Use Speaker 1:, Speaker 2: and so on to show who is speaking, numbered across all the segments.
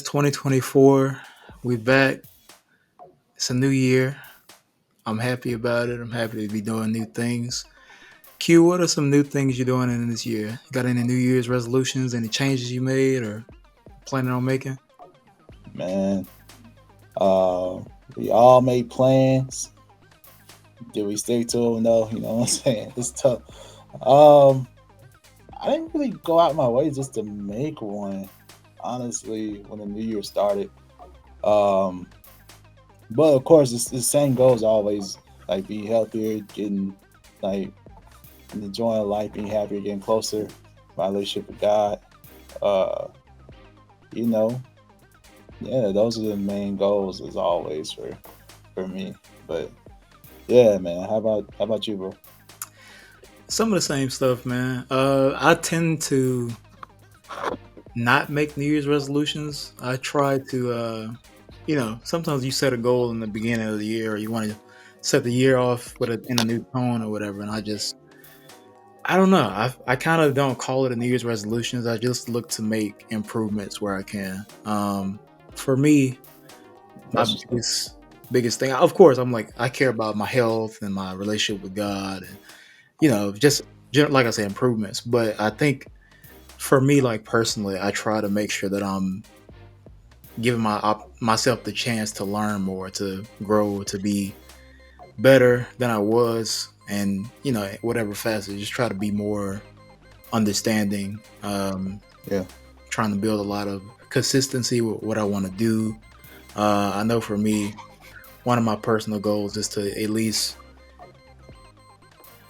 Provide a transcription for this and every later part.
Speaker 1: 2024. We back. It's a new year. I'm happy about it. I'm happy to be doing new things. Q, what are some new things you're doing in this year? Got any New Year's resolutions? Any changes you made or planning on making?
Speaker 2: Man. Uh, we all made plans. Did we stick to them? No, you know what I'm saying? It's tough. Um, I didn't really go out my way just to make one, honestly, when the new year started. Um, but of course, it's the same goals always, like be healthier, getting like enjoying life, being happier, getting closer, my relationship with God. Uh, you know, yeah, those are the main goals as always for me. But yeah, man, how about you, bro?
Speaker 1: Some of the same stuff, man. I tend to not make New Year's resolutions. I try to, sometimes you set a goal in the beginning of the year, or you want to set the year off in a new tone or whatever. And I don't know. I kind of don't call it a New Year's resolutions. I just look to make improvements where I can. For me, my
Speaker 2: That's just
Speaker 1: biggest thing, of course, I'm like I care about my health and my relationship with God, and just like I say, improvements. But I think for me, like personally, I try to make sure that I'm giving myself the chance to learn more, to grow, to be better than I was, and whatever facet, just try to be more understanding.
Speaker 2: yeah,
Speaker 1: Trying to build a lot of consistency with what I want to do. I know for me, one of my personal goals is to at least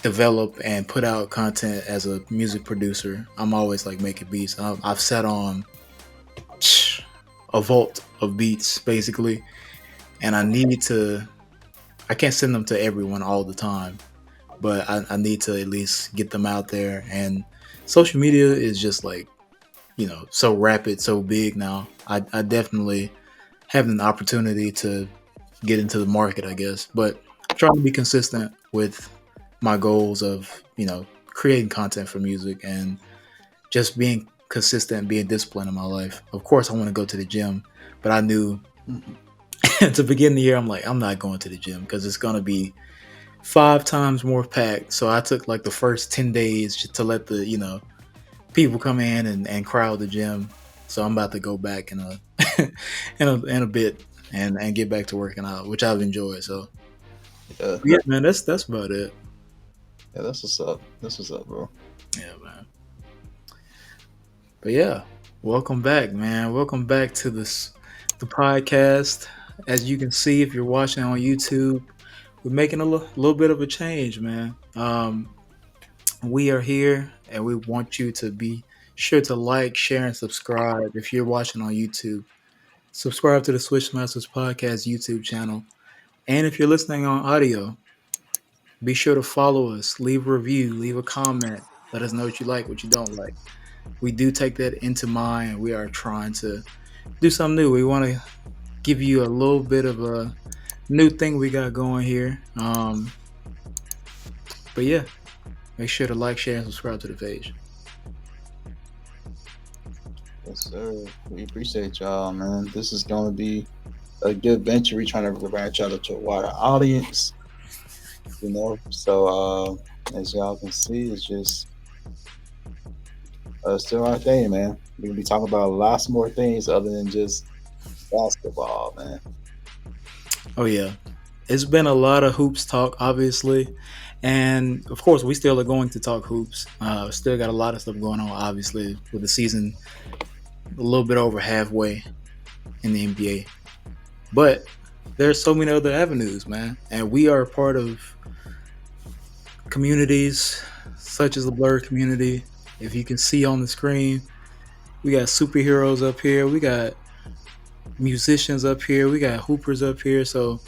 Speaker 1: develop and put out content as a music producer. I'm always like making beats. I've sat on a vault of beats basically, and I can't send them to everyone all the time, but I need to at least get them out there. And social media is just like, so rapid, so big now. I definitely have an opportunity to get into the market, I guess, but I'm trying to be consistent with my goals of, creating content for music and just being consistent, being disciplined in my life. Of course, I want to go to the gym, but I knew
Speaker 2: Mhm.
Speaker 1: to begin the year, I'm like, I'm not going to the gym because it's going to be 5 times more packed. So I took like the first 10 days just to let the, people come in and crowd the gym. So I'm about to go back in a in a bit and get back to working out, which I've enjoyed. So
Speaker 2: yeah,
Speaker 1: yeah, man, that's about it.
Speaker 2: yeah. That's what's up. That's what's up, bro.
Speaker 1: Yeah, man. But yeah, welcome back, man. Welcome back to the podcast. As you can see, if you're watching on YouTube, we're making a little bit of a change, man. We are here, and we want you to be sure to like, share, and subscribe. If you're watching on YouTube, subscribe to the Swish Masters Podcast YouTube channel. And if you're listening on audio, be sure to follow us, leave a review, leave a comment. Let us know what you like, what you don't like. We do take that into mind. We are trying to do something new. We want to give you a little bit of a new thing we got going here. But yeah, make sure to like, share, and subscribe to the page.
Speaker 2: Yes, sir. We appreciate y'all, man. This is gonna be a good venture. We're trying to branch out to a wider audience, you know. So as y'all can see, it's just still our thing, man. We're gonna be talking about lots more things other than just basketball, man.
Speaker 1: Oh yeah, it's been a lot of hoops talk, obviously, and of course we still are going to talk hoops. Still got a lot of stuff going on, obviously, with the season a little bit over halfway in the NBA. But there's so many other avenues, man, and we are part of communities such as the Blur community. If you can see on the screen, we got superheroes up here, we got musicians up here, we got hoopers up here. So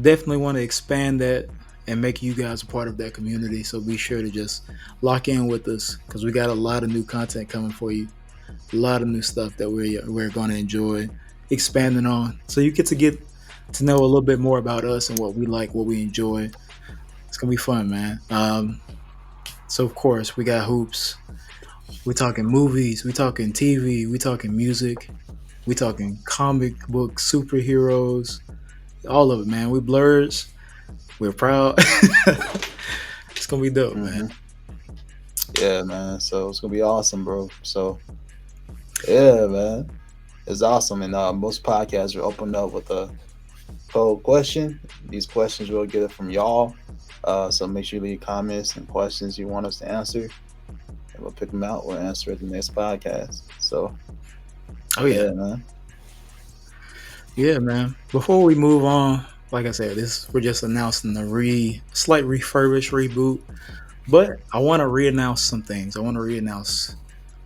Speaker 1: definitely want to expand that and make you guys a part of that community. So be sure to just lock in with us because we got a lot of new content coming for you, a lot of new stuff that we're going to enjoy expanding on. So you get to know a little bit more about us and what we like, what we enjoy. It's gonna be fun, man. So of course we got hoops. We're talking movies. We talking TV. We talking music. We talking comic book superheroes, all of it, man. We blurs. We're proud. It's gonna be dope, man.
Speaker 2: Hmm. Yeah, man. So it's gonna be awesome, bro. So yeah, man, it's awesome. And most podcasts are opened up with a poll question. These questions we'll get it from y'all. So make sure you leave comments and questions you want us to answer, and we'll pick them out. We'll answer it in the next podcast. So
Speaker 1: Oh yeah,
Speaker 2: yeah, man.
Speaker 1: yeah, man. Before we move on, like I said, we're just announcing the slight refurbish reboot. But I want to re-announce some things. I want to re-announce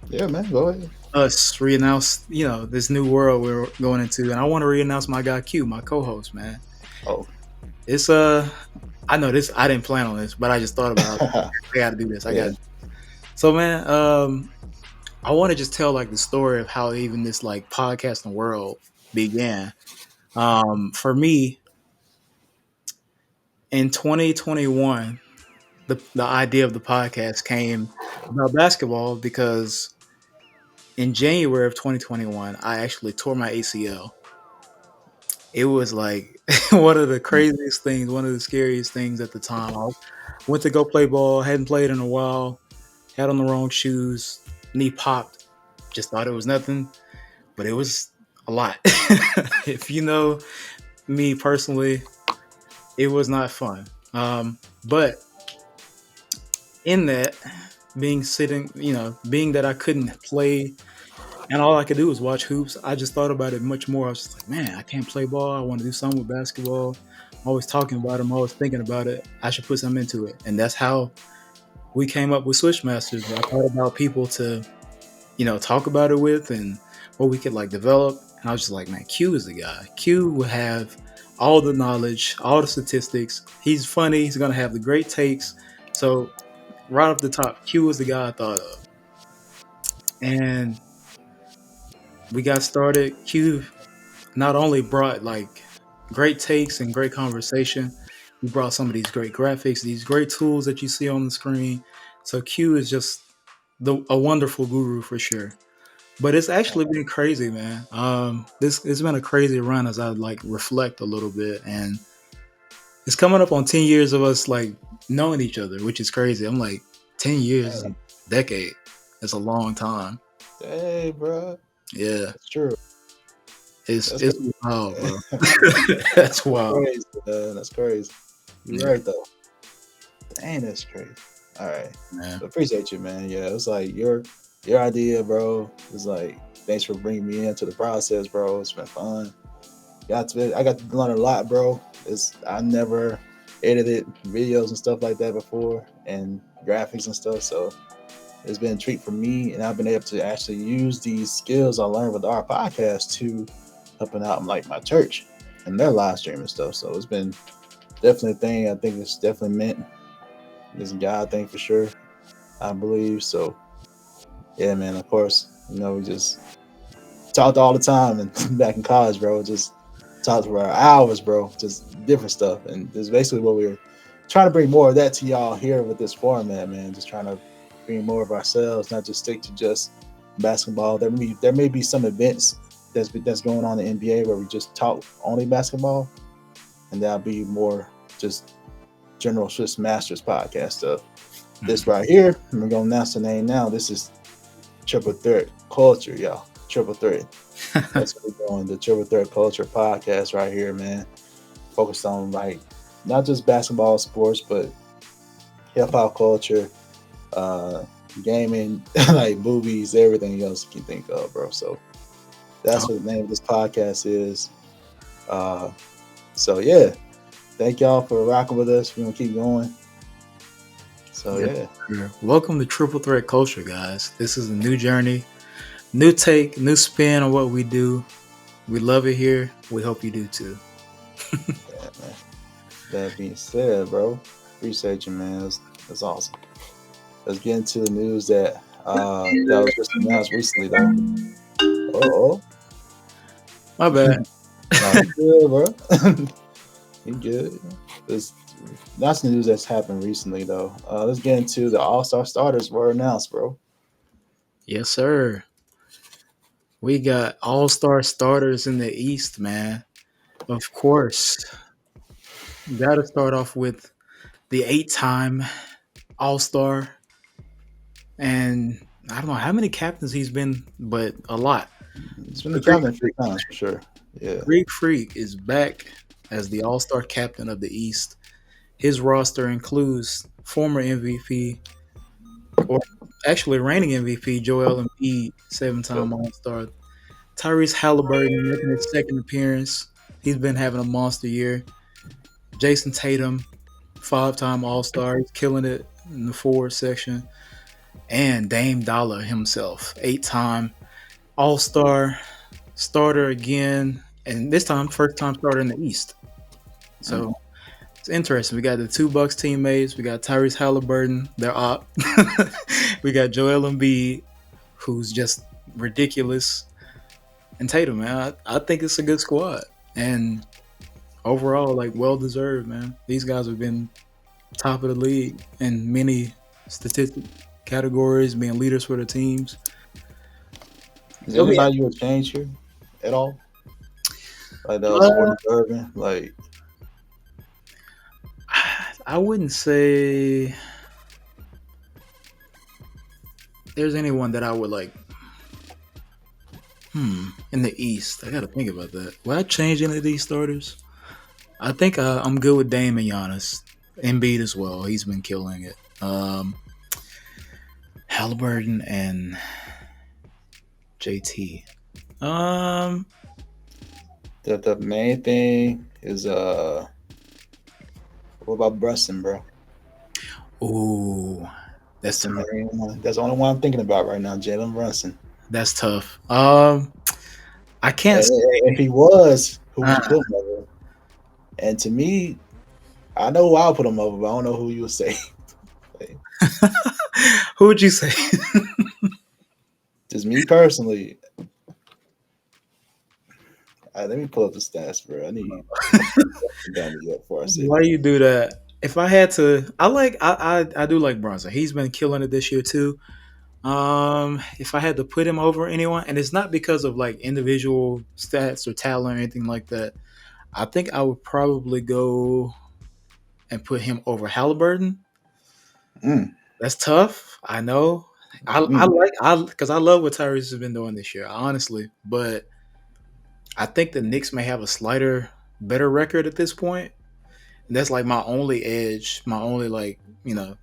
Speaker 2: Yeah, man. Go ahead.
Speaker 1: us, re-announce this new world we're going into, and I want to re-announce my guy Q, my co-host, man.
Speaker 2: Oh.
Speaker 1: It's I know this. I didn't plan on this, but I just thought about it. I got to do this. I got
Speaker 2: Yeah.
Speaker 1: it. So, man, I want to just tell like the story of how even this like podcasting world began. For me, in 2021, the idea of the podcast came about basketball because in January of 2021, I actually tore my ACL. It was like one of the craziest things, one of the scariest things at the time. I went to go play ball, hadn't played in a while, had on the wrong shoes, knee popped, just thought it was nothing, but it was a lot. If you know me personally, it was not fun. But in that, being that I couldn't play and all I could do was watch hoops, I just thought about it much more. I was just like, man, I can't play ball. I want to do something with basketball. I'm always talking about it. I'm always thinking about it. I should put something into it. And that's how we came up with Swish Masters. I thought about people to, talk about it with and what we could like develop. And I was just like, man, Q is the guy. Q will have all the knowledge, all the statistics. He's funny. He's going to have the great takes. So right off the top, Q was the guy I thought of. And we got started. Q not only brought like great takes and great conversation, he brought some of these great graphics, these great tools that you see on the screen. So Q is just a wonderful guru for sure. But it's actually been crazy, man. This it's been a crazy run as I like reflect a little bit, and it's coming up on 10 years of us like knowing each other, which is crazy. I'm like 10 years, is a decade. It's a long time.
Speaker 2: Hey, bro.
Speaker 1: Yeah,
Speaker 2: That's true.
Speaker 1: it's wild, bro. That's
Speaker 2: That's
Speaker 1: wild.
Speaker 2: crazy, man. That's crazy. You're
Speaker 1: Yeah,
Speaker 2: right though. Dang, that's crazy. All right.
Speaker 1: man.
Speaker 2: Appreciate you, man. Yeah, it was like your idea, bro. It's like thanks for bringing me into the process, bro. It's been fun. I got to learn a lot, bro. I never edited videos and stuff like that before, and graphics and stuff. So it's been a treat for me, and I've been able to actually use these skills I learned with our podcast to helping out like my church and their live stream and stuff. So it's been definitely a thing. I think it's definitely meant. It's a God thing for sure. I believe so. Yeah, man. Of course, we just talked all the time, and back in college, bro, just talked for hours, bro, just different stuff, and this is basically what we're trying to bring more of that to y'all here with this format, man. Just trying to bring more of ourselves, not just stick to just basketball. There may be some events that's going on in the NBA where we just talk only basketball, and that'll be more just general Swiss Masters podcast stuff. This right here, we're gonna announce the name now. This is Triple Threat Culture, y'all. Triple Threat. That's what we're doing. The Triple Threat Culture podcast right here, man. Focused on like not just basketball, sports, but hip hop culture, gaming, like movies, everything else you can think of, bro. So that's what the name of this podcast is. So yeah, thank y'all for rocking with us. We're gonna keep going. So yeah.
Speaker 1: Welcome to Triple Threat Culture, guys. This is a new journey, new take, new spin on what we do. We love it here. We hope you do too.
Speaker 2: Yeah, man. That being said, bro, appreciate you, man. That's awesome. Let's get into the news that was just announced recently, though. Oh,
Speaker 1: My bad.
Speaker 2: you good, bro? You good? That's the news that's happened recently, though. Let's get into the All-Star starters were announced, bro.
Speaker 1: Yes, sir. We got all-star starters in the East, man. Of course, got to start off with the 8-time all-star, and I don't know how many captains he's been, but a lot.
Speaker 2: It's been the
Speaker 1: The Greek
Speaker 2: captain a few
Speaker 1: Freak,
Speaker 2: times for sure. Yeah.
Speaker 1: Greek Freak is back as the all-star captain of the East. His roster includes former MVP, or actually reigning MVP, Joel Embiid,
Speaker 2: Yep.
Speaker 1: 7-time all-star. Tyrese Halliburton making his second appearance. He's been having a monster year. Jason Tatum, 5-time All Star, he's killing it in the forward section. And Dame Dollar himself, 8-time All Star, starter again, and this time first time starter in the East. So it's interesting. We got the two Bucks teammates. We got Tyrese Halliburton, their op. We got Joel Embiid, who's just ridiculous. And Tatum, man, I think it's a good squad. And overall, like, well deserved, man. These guys have been top of the league in many statistic categories, being leaders for the teams.
Speaker 2: Is there
Speaker 1: So yeah,
Speaker 2: anybody you would change here at all? Like that was more
Speaker 1: uh,
Speaker 2: deserving. Like
Speaker 1: I wouldn't say there's anyone that I would like. In the East, I gotta think about that. Would I change any of these starters? I think I'm good with Dame and Giannis. Embiid as well. He's been killing it. Halliburton and JT.
Speaker 2: the main thing is what about Brunson, bro?
Speaker 1: Ooh,
Speaker 2: That's
Speaker 1: that's
Speaker 2: the
Speaker 1: tough.
Speaker 2: main one. That's the only one I'm thinking about right now, Jalen Brunson.
Speaker 1: That's tough. I can't
Speaker 2: And
Speaker 1: say.
Speaker 2: if he was, who would
Speaker 1: Uh,
Speaker 2: you put him over? And to me, I know who I'll put him over, but I don't know who you would say.
Speaker 1: who would you say?
Speaker 2: Just me personally. Let me pull up the stats, bro. I need down to get before I say
Speaker 1: Why you do that? If I had to, I do like Bronson. He's been killing it this year too. If I had to put him over anyone, and it's not because of like individual stats or talent or anything like that, I think I would probably go and put him over Halliburton.
Speaker 2: Mm,
Speaker 1: That's tough. I know. I
Speaker 2: mm.
Speaker 1: like because I love what Tyrese has been doing this year, honestly. But I think the Knicks may have a slighter better record at this point. And that's like my only edge, my only like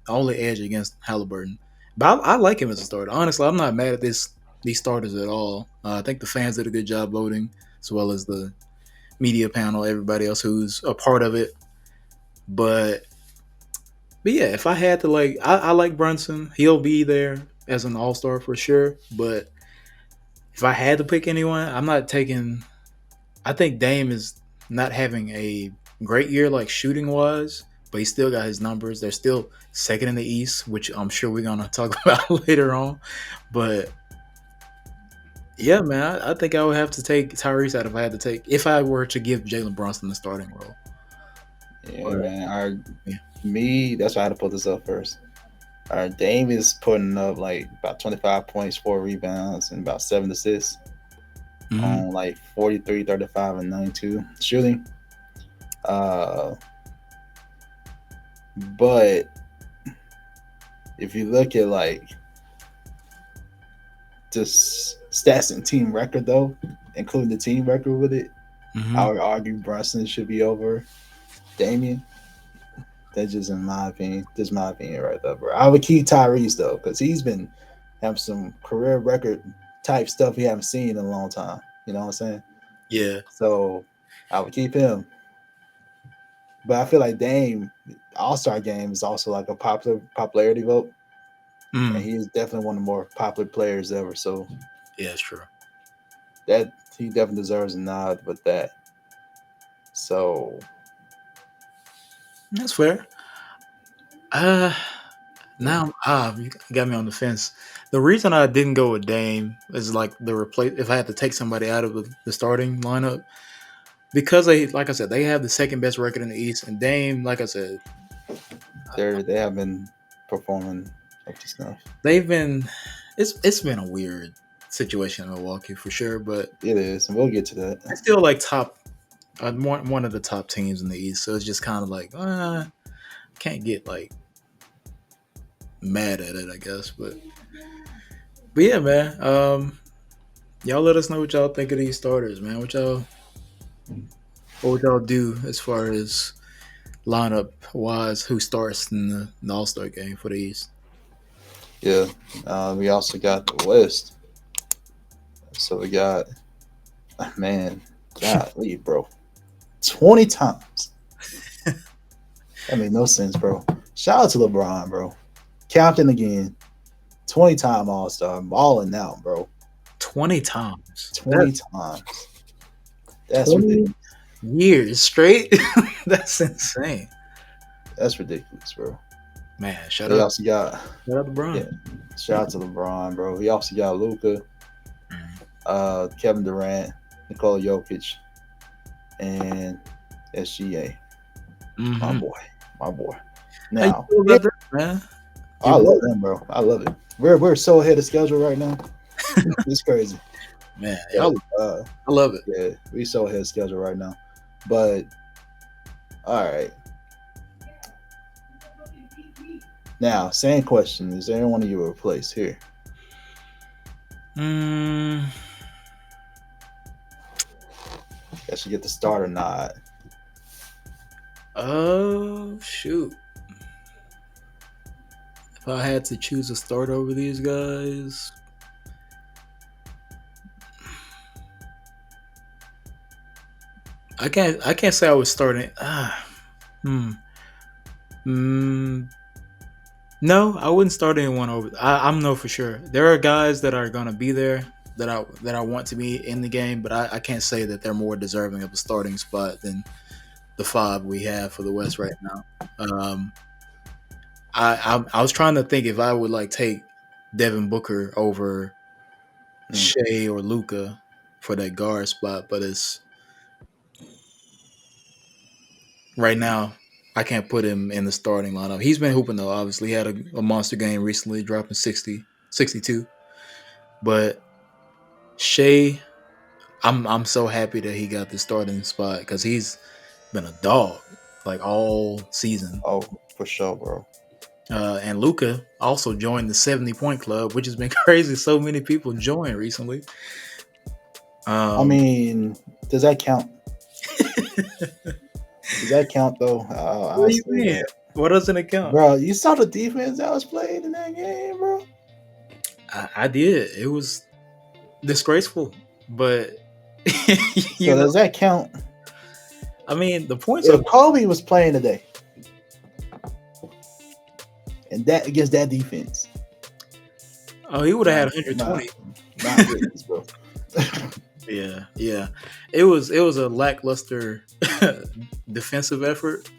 Speaker 1: only edge against Halliburton. But I like him as a starter. Honestly, I'm not mad at these starters at all. I think the fans did a good job voting, as well as the media panel, everybody else who's a part of it. But yeah, if I had to like, I like Brunson. He'll be there as an all star for sure. But if I had to pick anyone, I'm not taking. I think Dame is not having a great year like shooting wise, but he still got his numbers. They're still second in the East, which I'm sure we're gonna talk about later on. But yeah, man, I think I would have to take Tyrese out if I were to give Jalen Brunson the starting role.
Speaker 2: Yeah,
Speaker 1: But
Speaker 2: man. Our
Speaker 1: yeah.
Speaker 2: me, that's why I had to put this up first. Our Dame is putting up like about 25 points, 4 rebounds, and about 7 assists
Speaker 1: Mhm.
Speaker 2: on like 43, 35, and 92 shooting. Uh, but if you look at like just stats and team record though, including the team record with it, I
Speaker 1: Mhm.
Speaker 2: would argue Brunson should be over Damian. That's just in my opinion. Just my opinion right there, bro. I would keep Tyrese though, because he's been having some career record type stuff we haven't seen in a long time. You know what I'm saying?
Speaker 1: Yeah.
Speaker 2: So I would keep him. But I feel like Dame All Star Game is also like a popularity vote, and
Speaker 1: Mm.
Speaker 2: he is definitely one of the more popular players ever. So
Speaker 1: Yeah, it's true.
Speaker 2: that he definitely deserves a nod with that. So
Speaker 1: That's fair. Uh Now, you got me on the fence. The reason I didn't go with Dame is like the replace. If I had to take somebody out of the starting lineup, because like I said, they have the second best record in the East, and Dame, like I said,
Speaker 2: they have been performing up to snuff.
Speaker 1: they've been. It's been a weird situation in Milwaukee for sure, but
Speaker 2: It is, and we'll get to that.
Speaker 1: I still like top one of the top teams in the East. So it's just kind of like can't get like mad at it, I guess. But yeah, man. Y'all let us know what y'all think of these starters, man. What would y'all do as far as lineup wise? Who starts in the All-Star game for the East?
Speaker 2: Yeah, we also got the West. So we got, man, golly, bro, 20 times. That made no sense, bro. Shout out to LeBron, bro. Counting again. 20-time All-Star. Balling out, bro.
Speaker 1: 20 times.
Speaker 2: 20 times. That's
Speaker 1: 20
Speaker 2: ridiculous.
Speaker 1: years straight? That's insane.
Speaker 2: That's ridiculous, bro.
Speaker 1: Man, shout
Speaker 2: We
Speaker 1: out
Speaker 2: also got,
Speaker 1: to LeBron.
Speaker 2: yeah, shout out to LeBron, bro. We also got Luka, Kevin Durant, Nikola Jokic, and SGA.
Speaker 1: Mm-hmm.
Speaker 2: My boy.
Speaker 1: How you
Speaker 2: Now,
Speaker 1: feel about that, man?
Speaker 2: I love them, bro. I love it. We're so ahead of schedule right now. It's crazy.
Speaker 1: Man,
Speaker 2: But,
Speaker 1: I love it.
Speaker 2: yeah, we so ahead of schedule right now. But all right. Now, same question. Is there anyone you would replace here? Guess you get the starter nod.
Speaker 1: Oh, shoot. If I had to choose a starter over these guys, I can't say I was starting. No, I wouldn't start anyone over. I'm no for sure. There are guys that are gonna be there that I want to be in the game, but I can't say that they're more deserving of a starting spot than the 5 we have for the West right now. I was trying to think if I would like take Devin Booker over Shea or Luka for that guard spot, but it's right now I can't put him in the starting lineup. He's been hooping though. Obviously, he had a monster game recently, dropping 60, 62. But Shea, I'm so happy that he got the starting spot because he's been a dog like all season.
Speaker 2: Oh, for sure, bro.
Speaker 1: And Luka also joined the 70-point club, which has been crazy. So many people joined recently.
Speaker 2: I mean, does that count? Does that count though?
Speaker 1: What do you mean? What doesn't it count,
Speaker 2: bro? You saw the defense that was played in that game, bro.
Speaker 1: I did. It was disgraceful, but
Speaker 2: so does that count?
Speaker 1: I mean, the points.
Speaker 2: If Kobe was playing today, and that against that defense,
Speaker 1: he would have had 120.
Speaker 2: Not goodness, bro.
Speaker 1: Yeah. It was a lackluster defensive effort,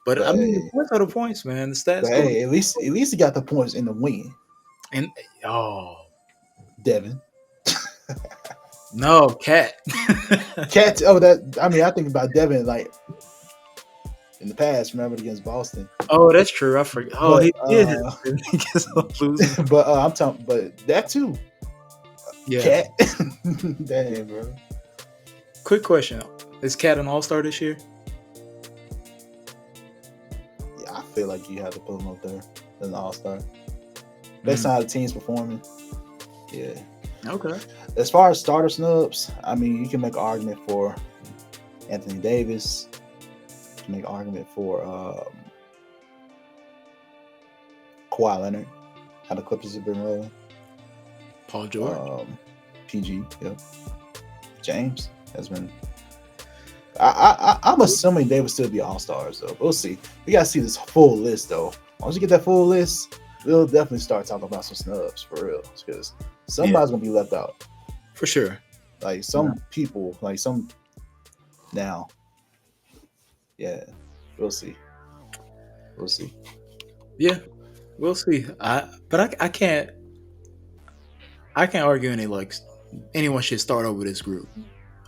Speaker 1: but I mean, the points are the points, man. The stats.
Speaker 2: Hey, at least he got the points in the win.
Speaker 1: And
Speaker 2: Devin.
Speaker 1: No, Cat.
Speaker 2: Cat. Oh, that. I mean, I think about Devin like in the past. Remember against Boston.
Speaker 1: Oh, that's true. I forgot. Oh, he did.
Speaker 2: But I'm talking. But that too.
Speaker 1: Yeah.
Speaker 2: Cat. Damn, bro.
Speaker 1: Quick question: is Cat an All-Star this year?
Speaker 2: Yeah, I feel like you have to put him up there as an All-Star. Based on how the team's performing. Yeah.
Speaker 1: Okay.
Speaker 2: As far as starter snubs, I mean, you can make an argument for Anthony Davis. You can make an argument for Kawhi Leonard. How the Clippers have been rolling.
Speaker 1: Paul George.
Speaker 2: PG. Yep. James has been. I'm assuming they would still be All-Stars, though. We'll see. We got to see this full list, though. Once you get that full list, we'll definitely start talking about some snubs for real, because somebody's gonna be left out
Speaker 1: for sure.
Speaker 2: Like some people, like some now. Yeah, we'll see.
Speaker 1: Yeah, we'll see. But I can't argue anyone should start over this group.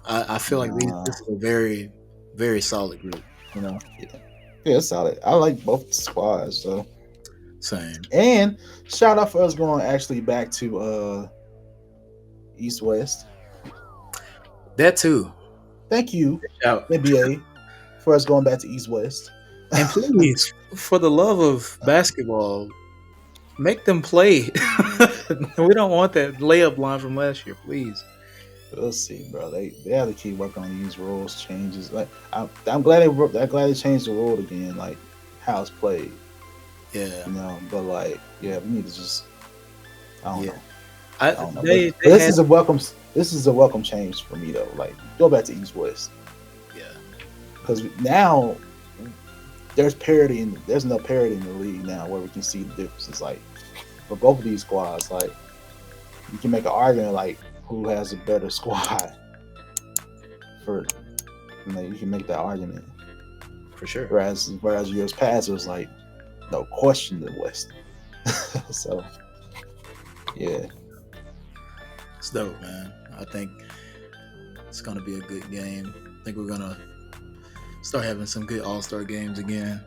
Speaker 1: I feel like this is a very, very solid group. You know.
Speaker 2: Yeah, it's solid. I like both squads, so.
Speaker 1: Same.
Speaker 2: And shout out for us going actually back to East West.
Speaker 1: That too.
Speaker 2: Thank you,
Speaker 1: Shout.
Speaker 2: NBA, for us going back to East West.
Speaker 1: And please, for the love of basketball, make them play. We don't want that layup line from last year, please.
Speaker 2: We'll see, bro. They have to keep working on these rules changes. Like I'm glad they changed the rule again, like how it's played.
Speaker 1: Yeah,
Speaker 2: But like, yeah, we need to just. I don't know.
Speaker 1: I
Speaker 2: don't know.
Speaker 1: This
Speaker 2: is a welcome. This is a welcome change for me though. Like, go back to East West.
Speaker 1: Yeah,
Speaker 2: because now there's parity in. There's no parity in the league now where we can see the differences. Like for both of these squads, like you can make an argument like who has a better squad. You can make that argument
Speaker 1: for sure.
Speaker 2: Whereas years past, it was like no question the West. So yeah,
Speaker 1: it's dope, man. I think it's gonna be a good game. I think we're gonna start having some good All-Star games again.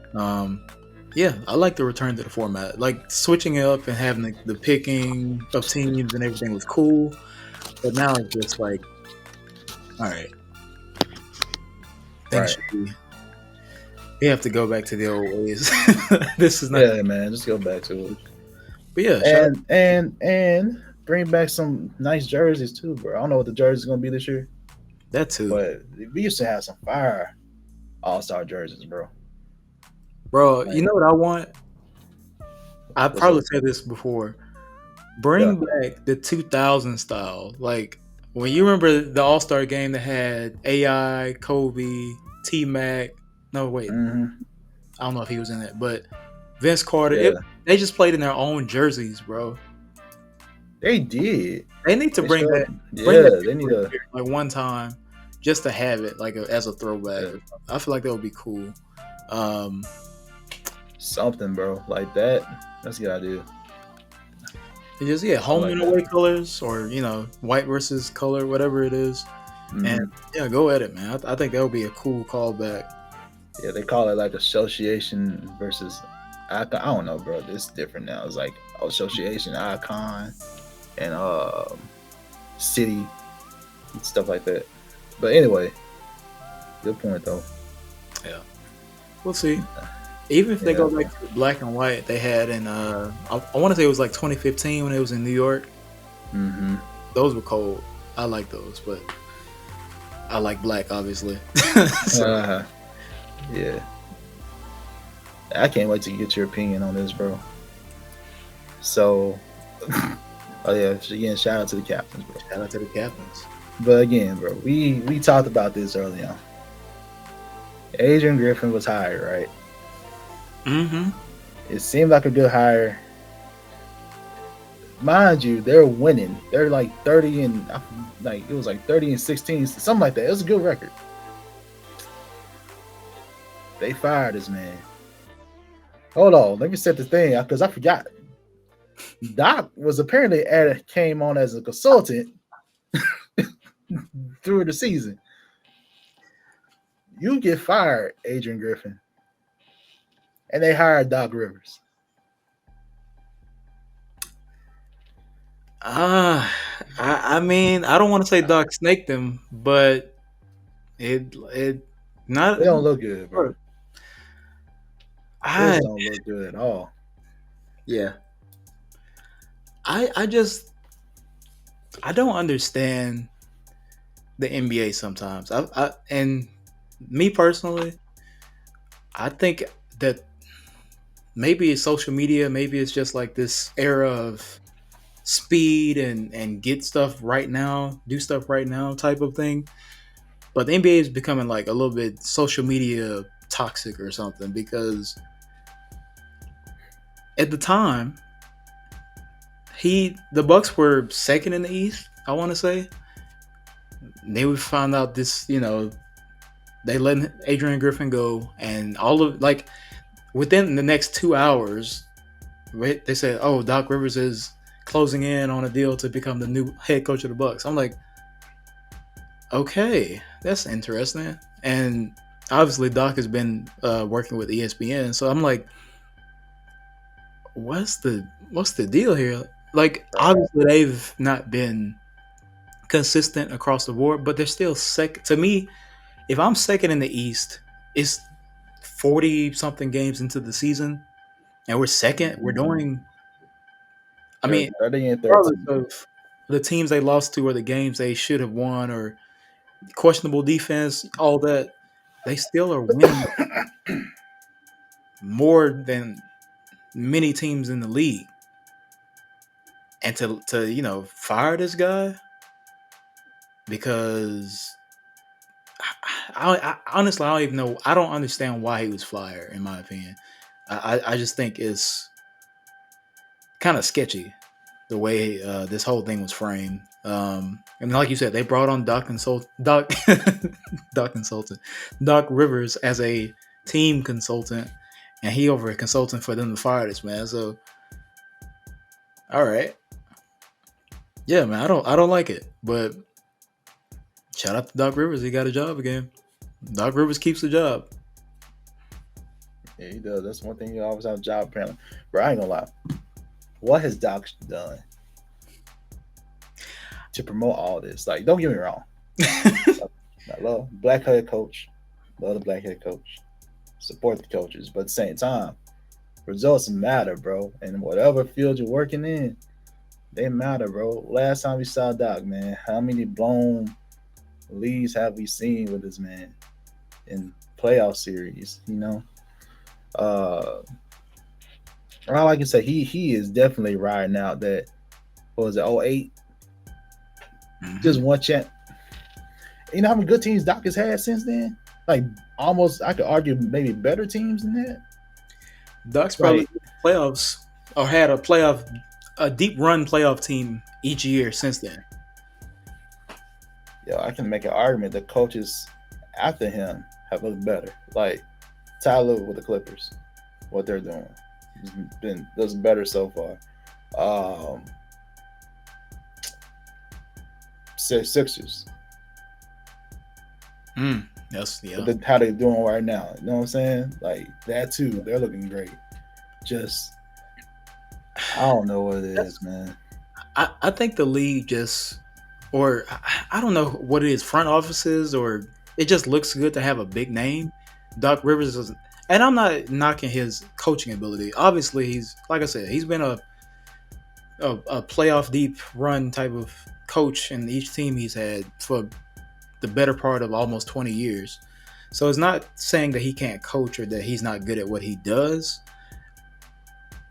Speaker 1: Yeah, I like the return to the format. Like switching it up and having the picking of teams and everything was cool, but now it's just like, all right, things should be. We have to go back to the old ways. This is not.
Speaker 2: Yeah, man. Just go back to it.
Speaker 1: But yeah,
Speaker 2: and bring back some nice jerseys too, bro. I don't know what the jersey's gonna be this year.
Speaker 1: That too.
Speaker 2: But we used to have some fire All-Star jerseys, bro.
Speaker 1: Bro, you know what I want? I probably said this before. Bring back the 2000 style. Like when you remember the All-Star game that had AI, Kobe, T-Mac. No, wait.
Speaker 2: Mm-hmm.
Speaker 1: I don't know if he was in it, but Vince Carter. They just played in their own jerseys, bro.
Speaker 2: They did.
Speaker 1: They need to bring that.
Speaker 2: They need to
Speaker 1: like one time, just to have it like as a throwback. Yeah. I feel like that would be cool.
Speaker 2: Something, bro, like that. That's a good idea.
Speaker 1: It's just home and away colors, or white versus color, whatever it is. Mm-hmm. And go at it, man. I think that would be a cool callback.
Speaker 2: Yeah, they call it like association versus icon. I don't know, bro. It's different now. It's like association icon and city and stuff like that. But anyway, good point though.
Speaker 1: Yeah, we'll see. Even if they go back to black and white, they had in I want to say it was like 2015 when it was in New York.
Speaker 2: Mm-hmm.
Speaker 1: Those were cold. I like those, but I like black, obviously.
Speaker 2: Yeah. I can't wait to get your opinion on this, bro. So, again, shout out to the captains, bro.
Speaker 1: Shout out to the captains.
Speaker 2: But again, bro, we talked about this early on. Adrian Griffin was hired, right?
Speaker 1: Mm-hmm.
Speaker 2: It seemed like a good hire. Mind you, they're winning. They're like 30 and it was like 30 and 16, something like that. It was a good record. They fired this man. Hold on, let me set the thing up because I forgot. Doc was apparently came on as a consultant through the season. You get fired, Adrian Griffin, and they hired Doc Rivers.
Speaker 1: I mean, I don't want to say Doc snaked them, but it not.
Speaker 2: They don't look good, bro.
Speaker 1: They
Speaker 2: don't look good at all.
Speaker 1: Yeah. I don't understand the NBA sometimes. And me personally, I think that maybe it's social media, maybe it's just like this era of speed and get stuff right now, do stuff right now type of thing. But the NBA is becoming like a little bit social media toxic or something, because at the time the Bucks were second in the East, I want to say. They would find out this, they let Adrian Griffin go, and all of within the next 2 hours, they said, "Oh, Doc Rivers is closing in on a deal to become the new head coach of the Bucks." I'm like, okay, that's interesting. And obviously Doc has been working with ESPN, so I'm like, what's the deal here? Like, obviously they've not been consistent across the board, but they're still second. To me, if I'm second in the East, it's 40 something games into the season, and we're second. We're doing. I
Speaker 2: They're
Speaker 1: mean,
Speaker 2: 30 and
Speaker 1: regardless
Speaker 2: 13.
Speaker 1: of the teams they lost to or the games they should have won or questionable defense, all that, they still are winning more than many teams in the league. And to fire this guy because I honestly I don't even know. I don't understand why he was fired. In my opinion, I just think it's kind of sketchy the way this whole thing was framed. And like you said, they brought on Doc Doc Rivers as a team consultant, and he over a consultant for them to fire this man. So, all right, yeah, man, I don't like it, but shout out to Doc Rivers, he got a job again. Doc Rivers keeps the job.
Speaker 2: Yeah, he does. That's one thing. You always have a job, apparently. Bro, I ain't gonna lie. What has Doc done to promote all this? Like, don't get me wrong. I love black head coach. Love the black head coach. Support the coaches. But at the same time, results matter, bro. And whatever field you're working in, they matter, bro. Last time we saw Doc, man, how many blown leads have we seen with this man in playoff series? All I can say, he is definitely riding out that. What was it? 08? Just one champ. You know how many good teams Doc has had since then? Like almost, I could argue maybe better teams than that.
Speaker 1: Doc's probably playoffs or had a deep run playoff team each year since then.
Speaker 2: I can make an argument that coaches after him have looked better. Like Tyler with the Clippers, what they're doing does better so far. Sixers.
Speaker 1: Yes, yeah.
Speaker 2: How they doing right now? You know what I'm saying? Like that too. They're looking great. Just I don't know what it is, man.
Speaker 1: I think the league just, or I don't know what it is, front offices, or it just looks good to have a big name. Doc Rivers is, and I'm not knocking his coaching ability. Obviously, he's, like I said, he's been a playoff deep run type of coach in each team he's had for the better part of almost 20 years. So it's not saying that he can't coach or that he's not good at what he does.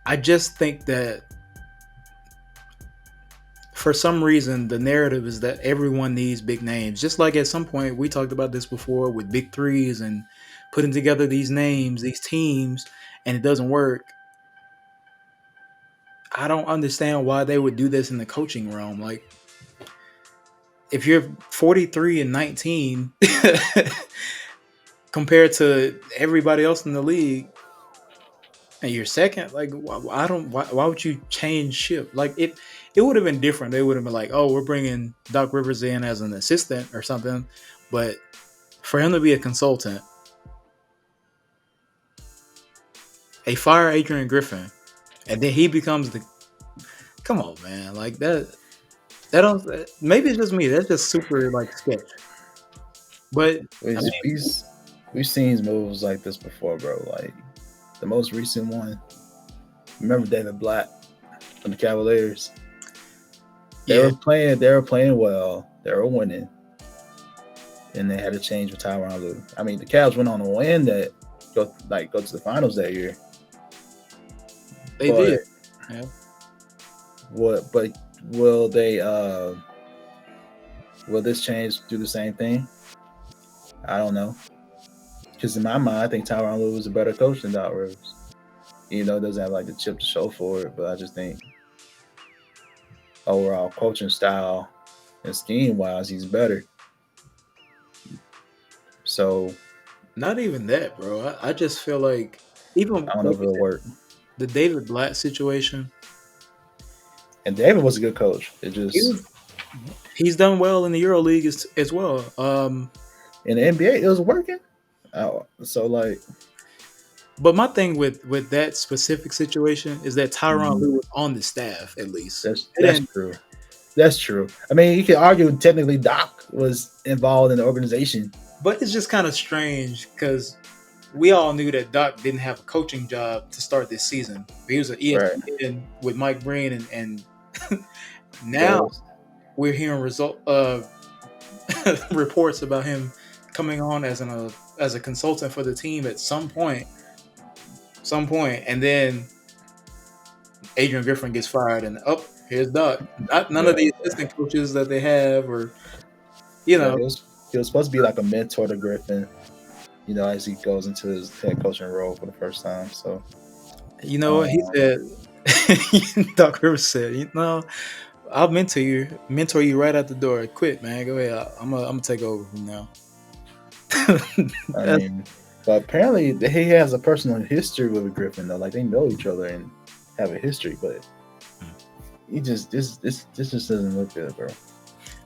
Speaker 1: I just think that for some reason the narrative is that everyone needs big names. Just like at some point we talked about this before with big threes and putting together these names, these teams, and it doesn't work. I don't understand why they would do this in the coaching realm. Like, if you're 43 and 19 compared to everybody else in the league, and you're second, like, why would you change ship? Like, it would have been different. They would have been like, oh, we're bringing Doc Rivers in as an assistant or something. But for him to be a consultant, they fire Adrian Griffin, and then he becomes the. Come on, man! Like that. That don't. Maybe it's just me. That's just super like sketch. But
Speaker 2: we've seen moves like this before, bro. Like the most recent one. Remember David Blatt from the Cavaliers? They were playing well. They were winning, and they had to change with Tyronn Lue. I mean, the Cavs went on a win that go to the finals that year.
Speaker 1: They did. Yeah.
Speaker 2: But will they? Will this change do the same thing? I don't know. Because in my mind, I think Tyronn Lue was a better coach than Doc Rivers. Even though it doesn't have like the chip to show for it, but I just think overall coaching style and scheme wise, he's better. So,
Speaker 1: not even that, bro. I just feel like even
Speaker 2: I don't know if it'll work.
Speaker 1: The David Blatt situation.
Speaker 2: And David was a good coach. It just
Speaker 1: he's done well in the EuroLeague as well.
Speaker 2: In the NBA, it was working. So like,
Speaker 1: but my thing with that specific situation is that Tyronn Lue was on the staff at least.
Speaker 2: That's true. That's true. I mean, you could argue technically Doc was involved in the organization.
Speaker 1: But it's just kind of strange because we all knew that Doc didn't have a coaching job to start this season. He was an
Speaker 2: Right.
Speaker 1: ESPN with Mike Breen, and now
Speaker 2: Yes.
Speaker 1: we're hearing reports about him coming on as a consultant for the team at some point, and then Adrian Griffin gets fired, and here's Doc. None of the assistant coaches that they have, or
Speaker 2: He was supposed to be like a mentor to Griffin, as he goes into his head coaching role for the first time. So,
Speaker 1: what he said. Doc Rivers said, I'll mentor you right out the door. Quit, man. Go ahead. I'm gonna take over from now.
Speaker 2: I mean, but apparently he has a personal history with Griffin though. Like they know each other and have a history, but he just this just doesn't look good, bro.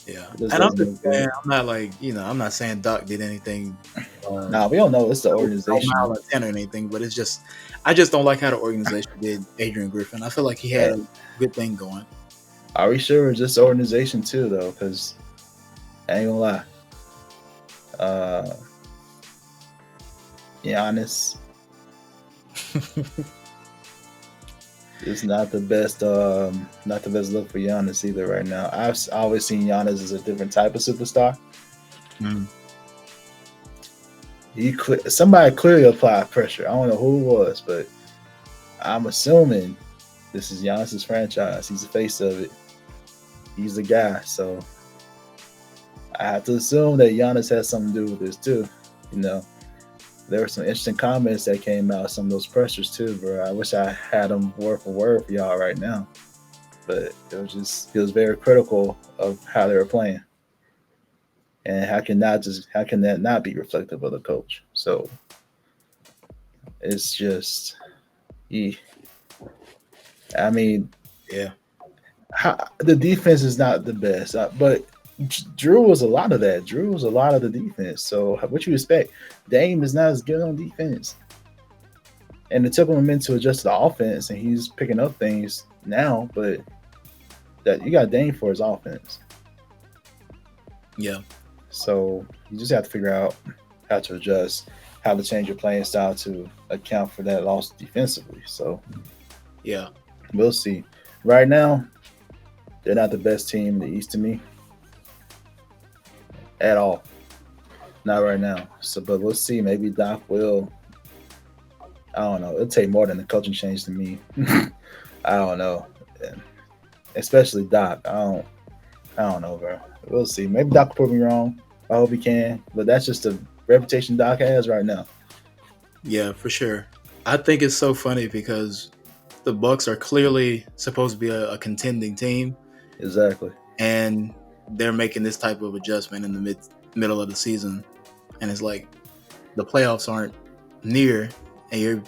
Speaker 1: Yeah, and I'm just saying, I'm not saying Doc did anything.
Speaker 2: Nah, we don't know. It's the organization
Speaker 1: or anything, but it's just I just don't like how the organization did Adrian Griffin. I feel like he had a good thing going.
Speaker 2: Are we sure it's just the organization too, though? Because I ain't gonna lie. Giannis it's not the best look for Giannis either right now. I've always seen Giannis as a different type of superstar. Somebody clearly applied pressure. I don't know who it was, but I'm assuming this is Giannis's franchise. He's the face of it. He's the guy. So I have to assume that Giannis has something to do with this too. There were some interesting comments that came out, some of those pressures too, bro. I wish I had them word for word for y'all right now. But it was very critical of how they were playing. And how can that not be reflective of the coach? So it's just I mean,
Speaker 1: yeah.
Speaker 2: The defense is not the best, but Drew was a lot of that. Drew was a lot of the defense. So what you expect? Dame is not as good on defense. And it took him a minute to adjust to the offense, and he's picking up things now, but that you got Dame for his offense.
Speaker 1: Yeah.
Speaker 2: So you just have to figure out how to adjust, how to change your playing style to account for that loss defensively. So
Speaker 1: yeah,
Speaker 2: we'll see. Right now, they're not the best team in the East to me. At all. Not right now. So, but we'll see. Maybe Doc will. I don't know. It'll take more than the coaching change to me. I don't know. Especially Doc. I don't know, bro. We'll see. Maybe Doc will prove me wrong. I hope he can. But that's just the reputation Doc has right now.
Speaker 1: Yeah, for sure. I think it's so funny because the Bucks are clearly supposed to be a contending team.
Speaker 2: Exactly.
Speaker 1: And they're making this type of adjustment in the middle of the season, and it's like the playoffs aren't near. And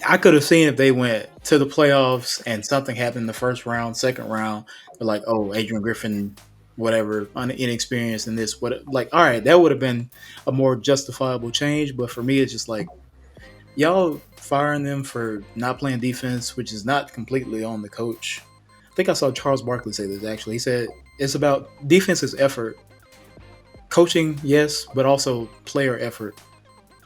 Speaker 1: I could have seen if they went to the playoffs and something happened in the first round, second round, but like, oh, Adrian Griffin, whatever, inexperienced in this, all right, that would have been a more justifiable change. But for me, it's just like y'all firing them for not playing defense, which is not completely on the coach. I think I saw Charles Barkley say this, actually. He said it's about defense's effort. Coaching, yes, but also player effort.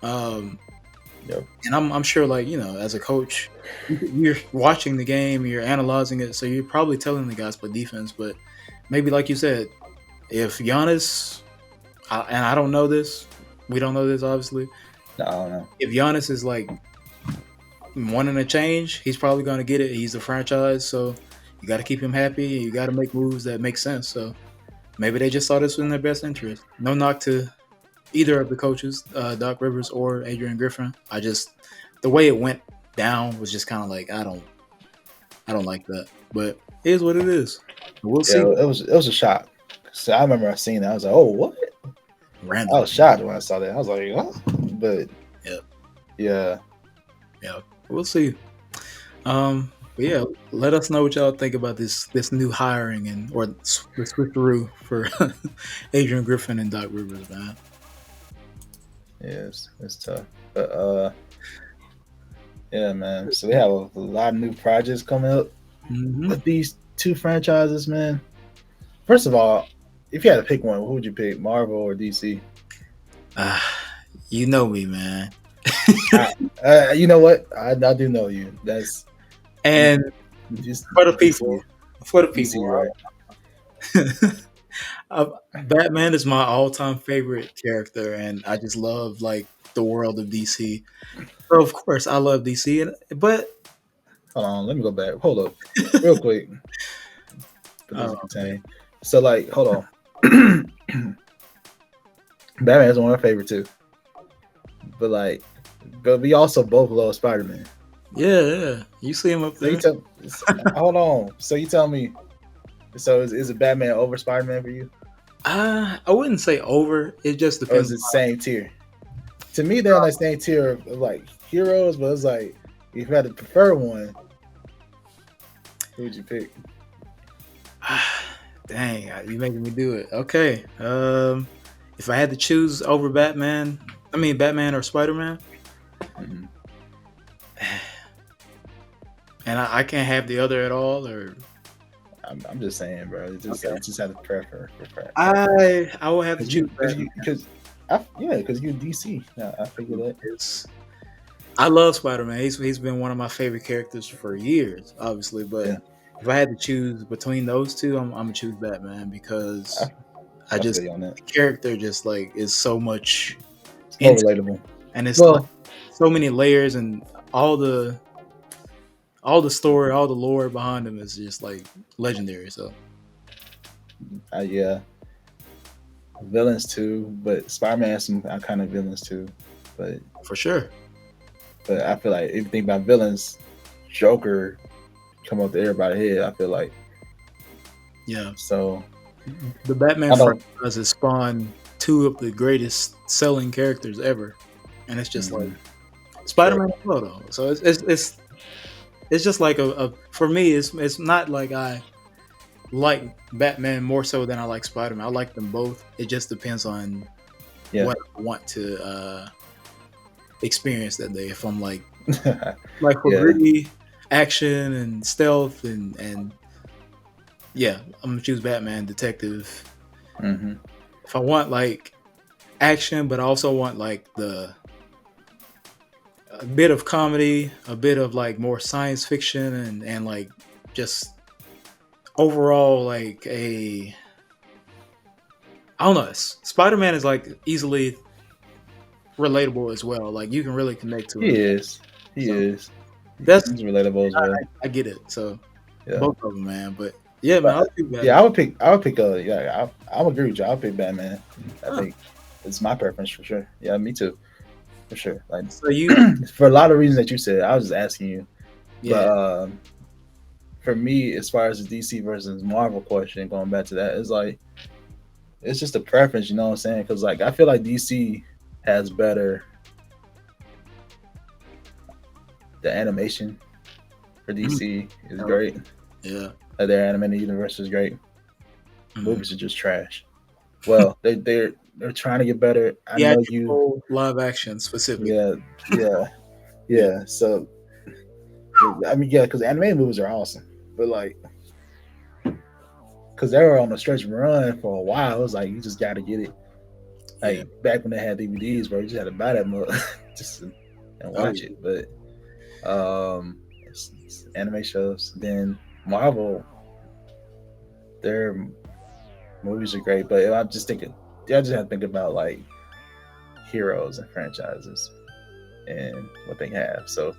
Speaker 2: Yep.
Speaker 1: And I'm sure, as a coach, you're watching the game, you're analyzing it, so you're probably telling the guys play defense. But maybe, like you said, if Giannis, and I don't know this, we don't know this, obviously.
Speaker 2: No, I don't know.
Speaker 1: If Giannis is wanting a change, he's probably going to get it. He's a franchise, so you got to keep him happy. You got to make moves that make sense. So maybe they just saw this in their best interest. No knock to either of the coaches, Doc Rivers or Adrian Griffin. The way it went down was just kind of like I don't like that. But it is what it is. We'll see.
Speaker 2: It was a shock. So I remember seeing that. I was like, oh, what?
Speaker 1: Random.
Speaker 2: I was shocked when I saw that. I was like, huh? But yeah.
Speaker 1: We'll see. But yeah, let us know what y'all think about this new hiring or the switcheroo for Adrian Griffin and Doc Rivers, man.
Speaker 2: Yes, it's tough. But yeah, man. So we have a lot of new projects coming up with these two franchises, man. First of all, if you had to pick one, who would you pick, Marvel or DC?
Speaker 1: You know me, man.
Speaker 2: You know what? I do know you. That's
Speaker 1: And
Speaker 2: just
Speaker 1: for the
Speaker 2: DC.
Speaker 1: people,
Speaker 2: right?
Speaker 1: Batman is my all-time favorite character, and I just love like the world of DC. So of course, I love DC, but
Speaker 2: Hold on, let me go back. Hold up, real quick. Put this in contain. So like, hold on. Batman is one of my favorite too. But we also both love Spider-Man.
Speaker 1: Yeah. You see him up there.
Speaker 2: Hold on. So you tell me. So is it Batman over Spider-Man for you?
Speaker 1: I wouldn't say over. It just
Speaker 2: Or
Speaker 1: depends.
Speaker 2: is it same tier? To me, they're like same tier of like heroes, but it's like if you had to prefer one, who would you pick?
Speaker 1: Dang, you making me do it. Okay. If I had to choose over Batman or Spider-Man, and I can't have the other at all, or
Speaker 2: I'm just saying, bro. I just have to prefer.
Speaker 1: I will have to choose
Speaker 2: because you're DC. I figure that.
Speaker 1: I love Spider-Man. He's been one of my favorite characters for years, obviously. But if I had to choose between those two, I'm gonna choose Batman because I just the character just like is so much
Speaker 2: more relatable,
Speaker 1: and it's like so many layers and all the story, all the lore behind him is just like legendary. So
Speaker 2: yeah, villains too, but Spider-Man has some kind of villains too, but
Speaker 1: for sure.
Speaker 2: But I feel like if you think about villains, Joker come up to everybody's head. I feel like So
Speaker 1: the Batman franchise has spawned two of the greatest selling characters ever, and it's just like Spider-Man as well, though. So it's just like a for me. It's not like I like Batman more so than I like Spider-Man. I like them both. It just depends on what I want to experience that day. If I'm like for gritty action and stealth and I'm gonna choose Batman detective. If I want like action, but I also want like a bit of comedy, a bit of like more science fiction and like just overall like I don't know. Spider-Man is like easily relatable as well. Like you can really connect to him.
Speaker 2: He is.
Speaker 1: That's
Speaker 2: he's relatable as well.
Speaker 1: I get it. So both of them, man. But man,
Speaker 2: I'll pick Batman. I would pick. I'll agree with you. I'll pick Batman. I think it's my preference for sure. Yeah, me too. For sure. Like
Speaker 1: so you
Speaker 2: for a lot of reasons that you said, I was just asking you. But for me, as far as the DC versus Marvel question, going back to that, it's like it's just a preference, you know what I'm saying? Because like I feel like DC has better the animation for DC is great.
Speaker 1: Yeah.
Speaker 2: Their animated universe is great. Movies are just trash. Well, they're trying to get better. I know you
Speaker 1: live action specifically.
Speaker 2: Yeah. So I mean, because animated movies are awesome, but like, because they were on a stretch run for a while, it was like you just got to get it. Like back when they had DVDs, bro, you just had to buy that mug just and watch it. But it's anime shows. Then Marvel, their movies are great, but I'm just thinking, I just have to think about like heroes and franchises and what they have. So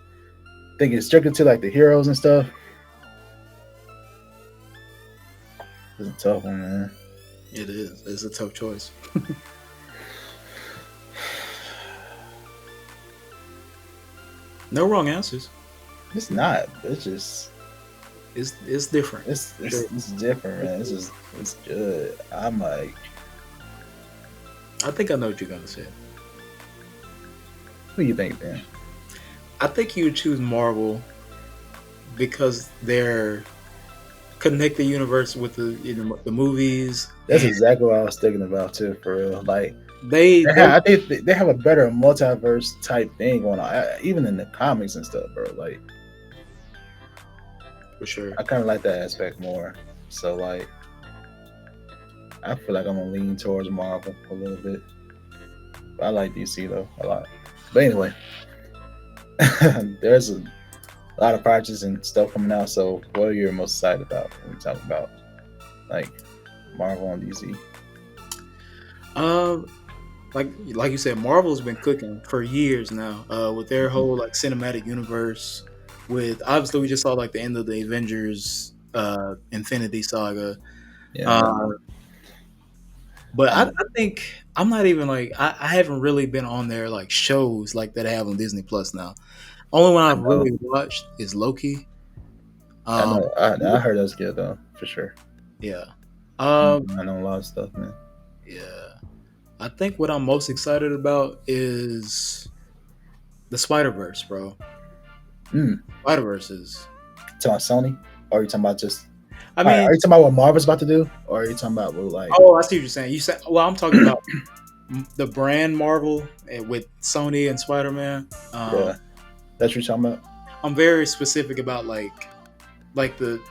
Speaker 2: thinking strictly to like the heroes and stuff. It's a tough one, man.
Speaker 1: It is. It's a tough choice. No wrong answers.
Speaker 2: It's not. It's just.
Speaker 1: It's different.
Speaker 2: It's different, man. It's good. I'm like.
Speaker 1: I think I know what you're gonna say.
Speaker 2: What do you think, man?
Speaker 1: I think you would choose Marvel because they're connect the universe with the movies.
Speaker 2: That's exactly what I was thinking about too, for real. Like
Speaker 1: I
Speaker 2: think they have a better multiverse type thing going on, even in the comics and stuff, bro. Like,
Speaker 1: for sure,
Speaker 2: I kind of like that aspect more. So like, I feel like I'm gonna lean towards Marvel a little bit. I like DC though a lot. But anyway, there's a lot of projects and stuff coming out. So, what are you most excited about when we talk about like Marvel and DC?
Speaker 1: Um, like you said, Marvel's been cooking for years now. With their whole like cinematic universe. With obviously we just saw like the end of the Avengers Infinity Saga.
Speaker 2: Yeah,
Speaker 1: Uh, but I,
Speaker 2: I'm,
Speaker 1: I think I'm not even like I haven't really been on their like shows like that I have on Disney Plus now. Only one
Speaker 2: I
Speaker 1: I've
Speaker 2: know,
Speaker 1: really watched is Loki.
Speaker 2: I know,
Speaker 1: Um,
Speaker 2: I heard that's good though for sure.
Speaker 1: yeah. Um,
Speaker 2: I know a lot of stuff, man.
Speaker 1: yeah. I think what I'm most excited about is the Spider Verse, bro.
Speaker 2: Mm.
Speaker 1: Spider Verse is.
Speaker 2: Talking about Sony, or are you talking about just?
Speaker 1: I
Speaker 2: All right,
Speaker 1: mean,
Speaker 2: are you talking about what Marvel's about to do, or are you talking about what like?
Speaker 1: oh, I see what you're saying. You said, well, I'm talking about the brand Marvel with Sony and Spider Man.
Speaker 2: Yeah, that's what you're talking about.
Speaker 1: I'm very specific about like the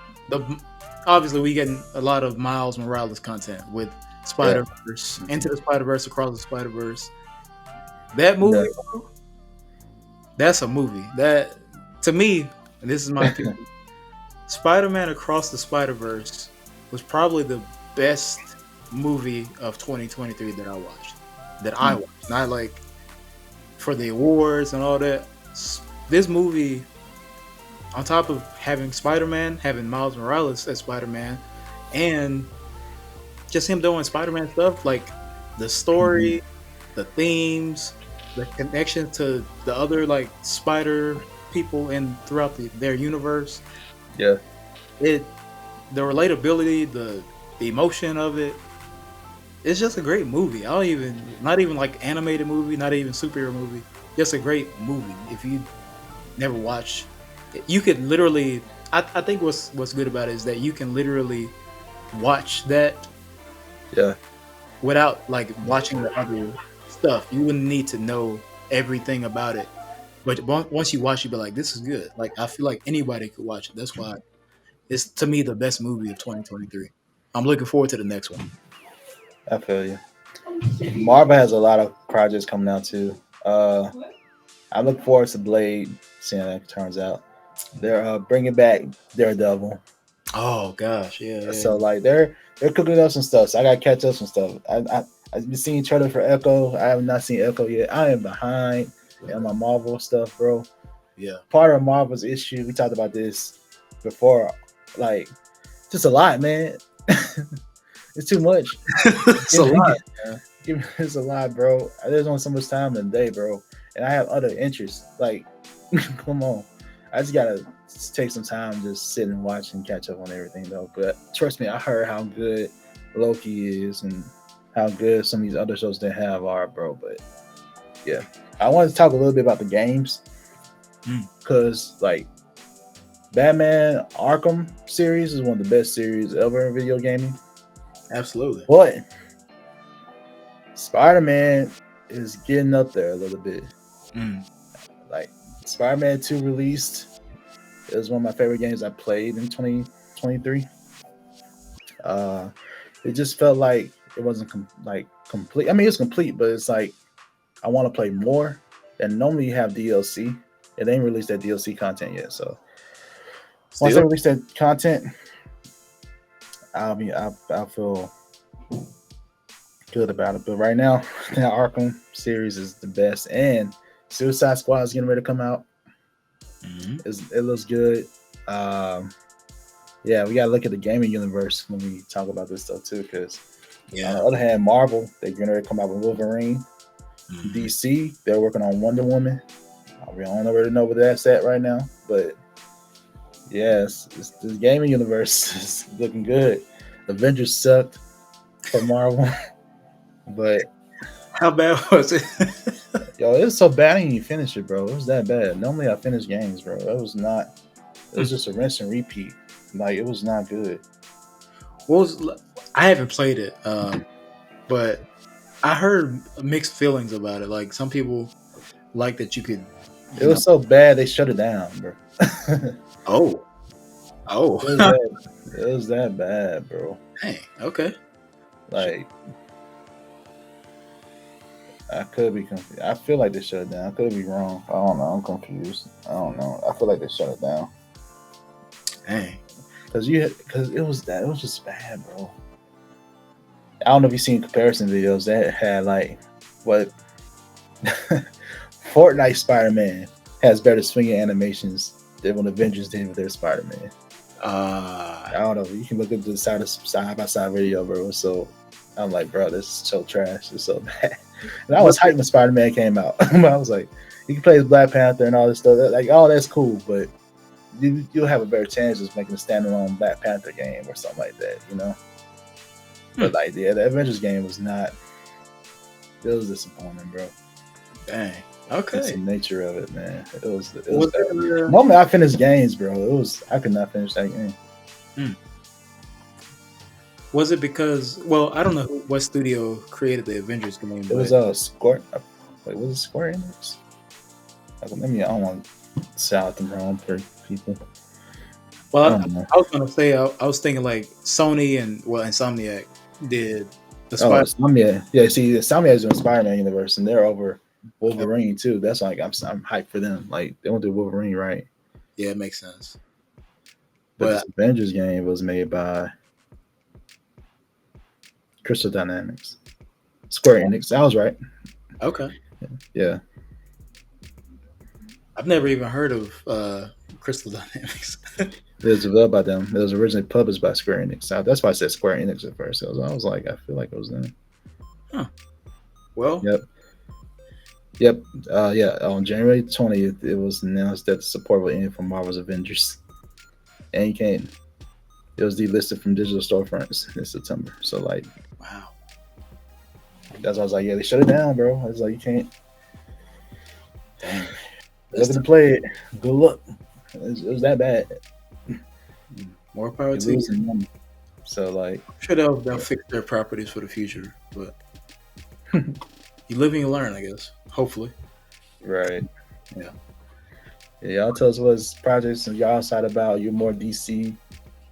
Speaker 1: obviously we getting a lot of Miles Morales content with
Speaker 2: Yeah,
Speaker 1: Spider Verse, Into the Spider Verse, Across the Spider Verse. That
Speaker 2: yeah.
Speaker 1: movie, bro, that's a movie that to me, and this is my opinion, Spider Man Across the Spider Verse was probably the best movie of 2023 that I watched. That I watched, not like for the awards and all that. This movie, on top of having Spider-Man, having Miles Morales as Spider-Man, and just him doing Spider-Man stuff, like the
Speaker 2: Mhm.
Speaker 1: story, the themes, the connection to the other like Spider people in throughout their universe,
Speaker 2: Yeah,
Speaker 1: it, the relatability, the emotion of it, it's just a great movie. I don't even, not even like animated movie, not even superhero movie, just a great movie. If you never watched, you could literally. I think what's good about it is that you can literally watch that
Speaker 2: yeah,
Speaker 1: without like watching the other stuff. You wouldn't need to know everything about it. But once you watch, you be like, "This is good." Like I feel like anybody could watch it. That's why it's to me the best movie of 2023. I'm looking forward to the next one.
Speaker 2: I feel you. Marvel has a lot of projects coming out too. I look forward to Blade, seeing how that turns out. They're bringing back Daredevil,
Speaker 1: Oh gosh, yeah, yeah.
Speaker 2: so like they're cooking up some stuff. So I gotta catch up some stuff. I've been seeing trailer for Echo. I have not seen Echo yet. I am behind in my Marvel stuff, bro.
Speaker 1: Yeah.
Speaker 2: Part of Marvel's issue, we talked about this before, like just a lot, man. It's too much.
Speaker 1: It's a lot.
Speaker 2: It's a lot, bro. There's only so much time in the day, bro, and I have other interests. Like, come on, I just gotta take some time, just sit and watch and catch up on everything, though. But trust me, I heard how good Loki is and how good some of these other shows they have are, bro. But yeah, I wanted to talk a little bit about the games because, like, Batman Arkham series is one of the best series ever in video gaming.
Speaker 1: Absolutely.
Speaker 2: But Spider-Man is getting up there a little bit. Like Spider-Man 2 released. It was one of my favorite games I played in 2023. It just felt like it wasn't complete. I mean, it's complete, but it's like I want to play more. And normally you have DLC. It ain't released that DLC content yet. So once they release that content, I'll feel good about it. But right now, the Arkham series is the best, and Suicide Squad is getting ready to come out. It looks good. Yeah, we gotta look at the gaming universe when we talk about this stuff too. Because on the other hand, Marvel, they're getting ready to come out with Wolverine. DC, they're working on Wonder Woman. We don't really know where that's at right now, but yes, the gaming universe is looking good. Avengers sucked for Marvel. But
Speaker 1: how bad was it?
Speaker 2: Yo, it was so bad I didn't even finish it, bro. It was that bad. Normally I finish games, bro. It was not. It was just a rinse and repeat. Like, it was not good.
Speaker 1: I haven't played it, but I heard mixed feelings about it. Like some people like that you could.
Speaker 2: It was so bad they shut it down, bro.
Speaker 1: Oh.
Speaker 2: It was that bad, bro.
Speaker 1: Dang. Okay.
Speaker 2: Like, I could be confused. I feel like they shut it down. I could be wrong. I don't know. I'm confused. I don't know. I feel like they shut it down.
Speaker 1: Dang.
Speaker 2: Because it was just bad, bro. I don't know if you've seen comparison videos that had like what Fortnite Spider-Man has better swinging animations than when Avengers did with their Spider-Man. I don't know. You can look at the side by side video, bro. So I'm like, bro, this is so trash. It's so bad. And I was hyped when Spider-Man came out. I was like, you can play as Black Panther and all this stuff. Like, oh, that's cool, but you'll have a better chance of making a standalone Black Panther game or something like that, you know? But like, yeah, the Avengers game was not. It was disappointing, bro.
Speaker 1: Dang. Okay.
Speaker 2: That's the nature of it, man. It was the moment I finished games, bro. I could not finish that game.
Speaker 1: Was it because? Well, I don't know what studio created the Avengers game.
Speaker 2: It was Square. Wait, was it Square Enix? I don't want to shout them wrong for people.
Speaker 1: Well, I was gonna say I was thinking like Sony and Insomniac did the Spider.
Speaker 2: Insomniac. Yeah, see, Insomniac is doing Spider-Man universe, and they're over Wolverine too. That's like I'm hyped for them. Like they won't do Wolverine right.
Speaker 1: Yeah, it makes sense.
Speaker 2: But this Avengers game was made by Crystal Dynamics, Square Enix. I was right.
Speaker 1: Okay.
Speaker 2: Yeah.
Speaker 1: I've never even heard of Crystal Dynamics.
Speaker 2: It was developed by them. It was originally published by Square Enix. That's why I said Square Enix at first. I was like, I feel like it was them.
Speaker 1: Huh. Well.
Speaker 2: Yep. On January 20th, it was announced that the support will end for Marvel's Avengers. And it was delisted from digital storefronts in September. So, like,
Speaker 1: wow.
Speaker 2: That's why I was like, yeah, they shut it down, bro. I was like, you can't. Dang. Looking to play it. Good luck. It was that bad.
Speaker 1: More power to you.
Speaker 2: So, like,
Speaker 1: I'm sure they'll fix their properties for the future, but you live and you learn, I guess. Hopefully.
Speaker 2: Right.
Speaker 1: Yeah.
Speaker 2: Y'all tell us what projects y'all excited about. You're more DC.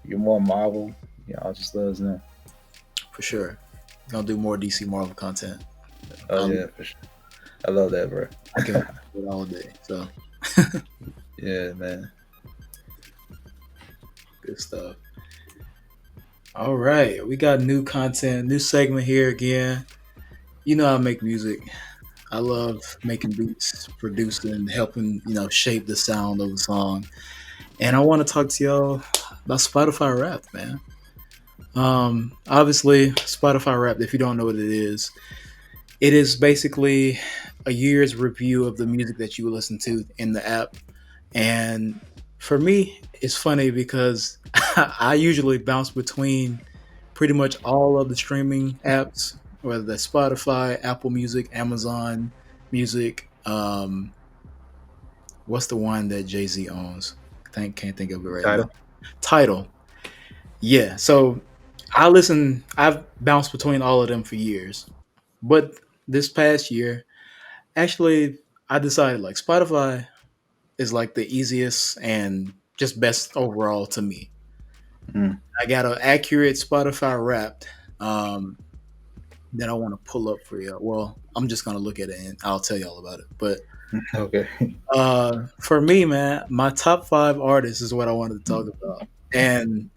Speaker 2: You're more Marvel. Y'all just let us know.
Speaker 1: For sure. Gonna do more DC Marvel content.
Speaker 2: Oh, yeah, for sure. I love that, bro.
Speaker 1: I can do it all day. So.
Speaker 2: Yeah, man.
Speaker 1: Good stuff. All right. We got new content, new segment here again. You know I make music. I love making beats, producing, helping, shape the sound of the song. And I want to talk to y'all about Spotify Wrapped, man. Obviously, Spotify Wrapped, if you don't know what it is basically a year's review of the music that you listen to in the app. And for me, it's funny because I usually bounce between pretty much all of the streaming apps, whether that's Spotify, Apple Music, Amazon Music. What's the one that Jay-Z owns? Can't think of it right now. Tidal. Yeah. So I've bounced between all of them for years. But this past year, actually, I decided like Spotify is like the easiest and just best overall to me. I got an accurate Spotify Wrapped that I want to pull up for you. Well, I'm just going to look at it and I'll tell y'all about it. But
Speaker 2: okay.
Speaker 1: For me, man, my top 5 artists is what I wanted to talk about. And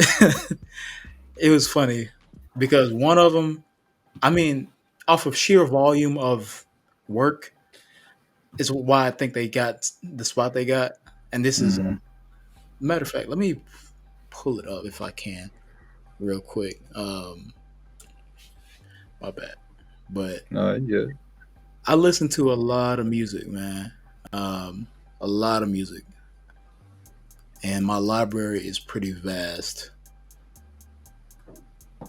Speaker 1: it was funny because one of them, I mean, off of sheer volume of work is why I think they got the spot they got. And this is, matter of fact, let me pull it up if I can real quick. My bad. But
Speaker 2: yeah.
Speaker 1: I listen to a lot of music, man. A lot of music. And my library is pretty vast.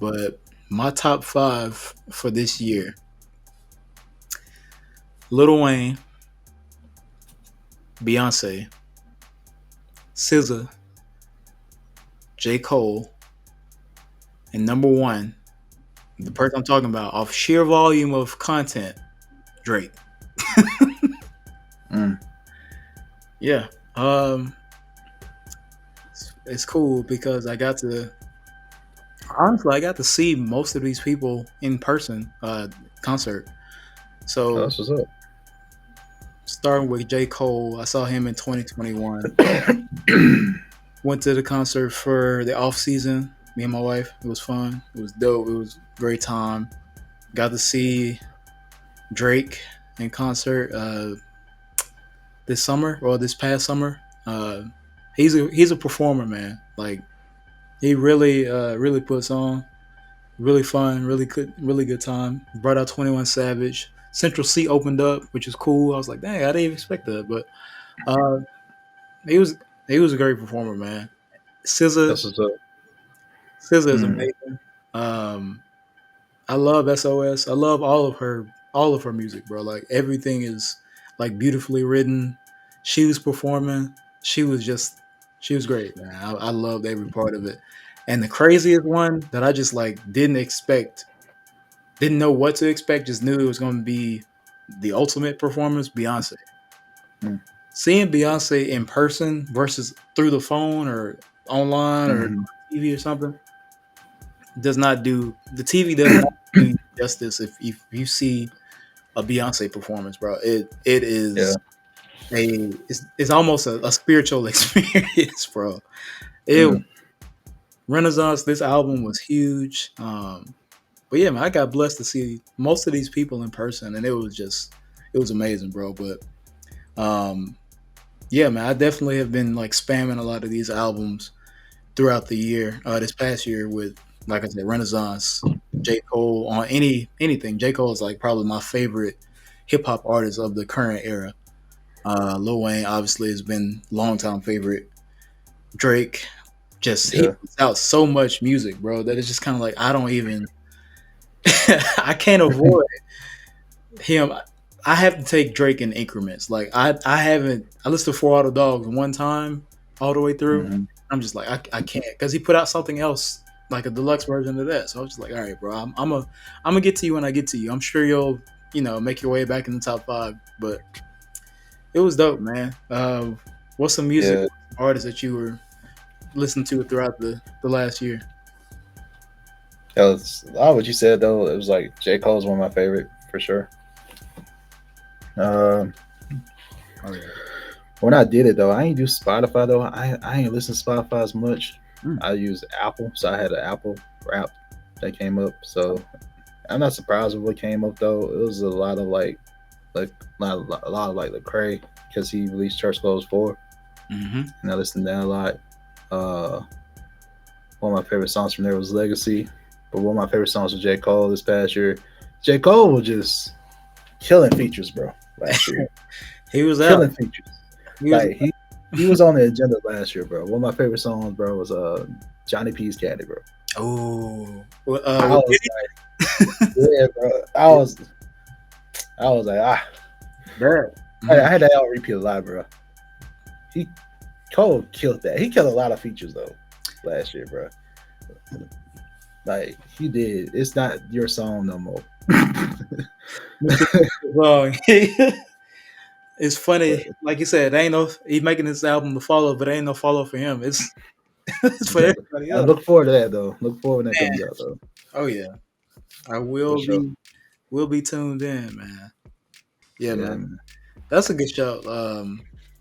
Speaker 1: But my top 5 for this year: Lil Wayne, Beyonce, SZA, J. Cole, and number 1, the person I'm talking about, off sheer volume of content, Drake. Yeah. It's cool because I honestly, I got to see most of these people in person concert. So
Speaker 2: That's what's up.
Speaker 1: starting with J. Cole, I saw him in 2021. Went to the concert for the off season. Me and my wife. It was fun. It was dope. It was a great time. Got to see Drake in concert this summer or this past summer. He's a performer, man. Like he really puts on. Really fun, really good time. Brought out 21 Savage. Central C opened up, which is cool. I was like, dang, I didn't even expect that, but uh, he was he was a great performer, man. SZA,
Speaker 2: That's what's up.
Speaker 1: SZA is
Speaker 2: Mm.
Speaker 1: amazing. Um, I love SOS. I love all of her music, bro. Like everything is like beautifully written. She was performing. She was just she was great, man. I loved every part of it. And the craziest one that I just like didn't know what to expect, just knew it was going to be the ultimate performance, Beyonce.
Speaker 2: Mm.
Speaker 1: Seeing Beyonce in person versus through the phone or online or
Speaker 2: Mm-hmm.
Speaker 1: TV or something does not do the TV does not do justice if you see a Beyonce performance, bro. It
Speaker 2: Yeah.
Speaker 1: is it's almost a spiritual experience, bro. It
Speaker 2: Mm.
Speaker 1: Renaissance. This album was huge. But yeah, man, I got blessed to see most of these people in person, and it was amazing, bro. But um, yeah, man, I definitely have been like spamming a lot of these albums throughout the year. This past year with, like I said, Renaissance, J Cole on anything. J Cole is like probably my favorite hip hop artist of the current era. Lil Wayne obviously has been long time favorite. Drake, just he
Speaker 2: Yeah.
Speaker 1: puts out so much music, bro, that it's just kind of like I don't even I can't avoid him. I have to take Drake in increments. Like I listened to Four Auto Dogs one time all the way through.
Speaker 2: Mm-hmm.
Speaker 1: I'm just like I can't because he put out something else like a deluxe version of that. So I was just like, all right, bro, I'm gonna get to you when I get to you. I'm sure you'll make your way back in the top five. But it was dope, man. What's some music
Speaker 2: Yeah.
Speaker 1: artists that you were listening to throughout the last year?
Speaker 2: That was a lot of what you said though. It was like J. Cole's one of my favorite for sure. Um,
Speaker 1: Oh yeah.
Speaker 2: when I did it though, I ain't do Spotify though. I ain't listen to Spotify as much.
Speaker 1: Mm.
Speaker 2: I use Apple, so I had an Apple rap that came up. So I'm not surprised with what came up though. It was a lot of like a lot of like Lecrae because he released Church Clothes 4,
Speaker 1: Mm-hmm.
Speaker 2: and I listened to that a lot. One of my favorite songs from there was Legacy, but one of my favorite songs was J. Cole this past year. J. Cole was just killing features, bro. Last year,
Speaker 1: He was out.
Speaker 2: killing features.
Speaker 1: He was.
Speaker 2: Like he was on the agenda last year, bro. One of my favorite songs, bro, was Johnny P's Caddy, bro.
Speaker 1: Oh.
Speaker 2: I was like, yeah, bro. I was like,
Speaker 1: That.
Speaker 2: I had that on repeat a lot, bro. Cole killed that. He killed a lot of features though last year, bro. Like he did. It's not your song no more.
Speaker 1: Well, it's funny, like you said, ain't no he's making this album to follow, but ain't no follow for him. It's it's for everybody
Speaker 2: I
Speaker 1: else.
Speaker 2: look forward to that though. Look forward when that
Speaker 1: Man.
Speaker 2: comes out though.
Speaker 1: Oh yeah, I
Speaker 2: For sure.
Speaker 1: will be tuned in, man. Yeah,
Speaker 2: Yeah,
Speaker 1: man,
Speaker 2: man.
Speaker 1: that's a good show.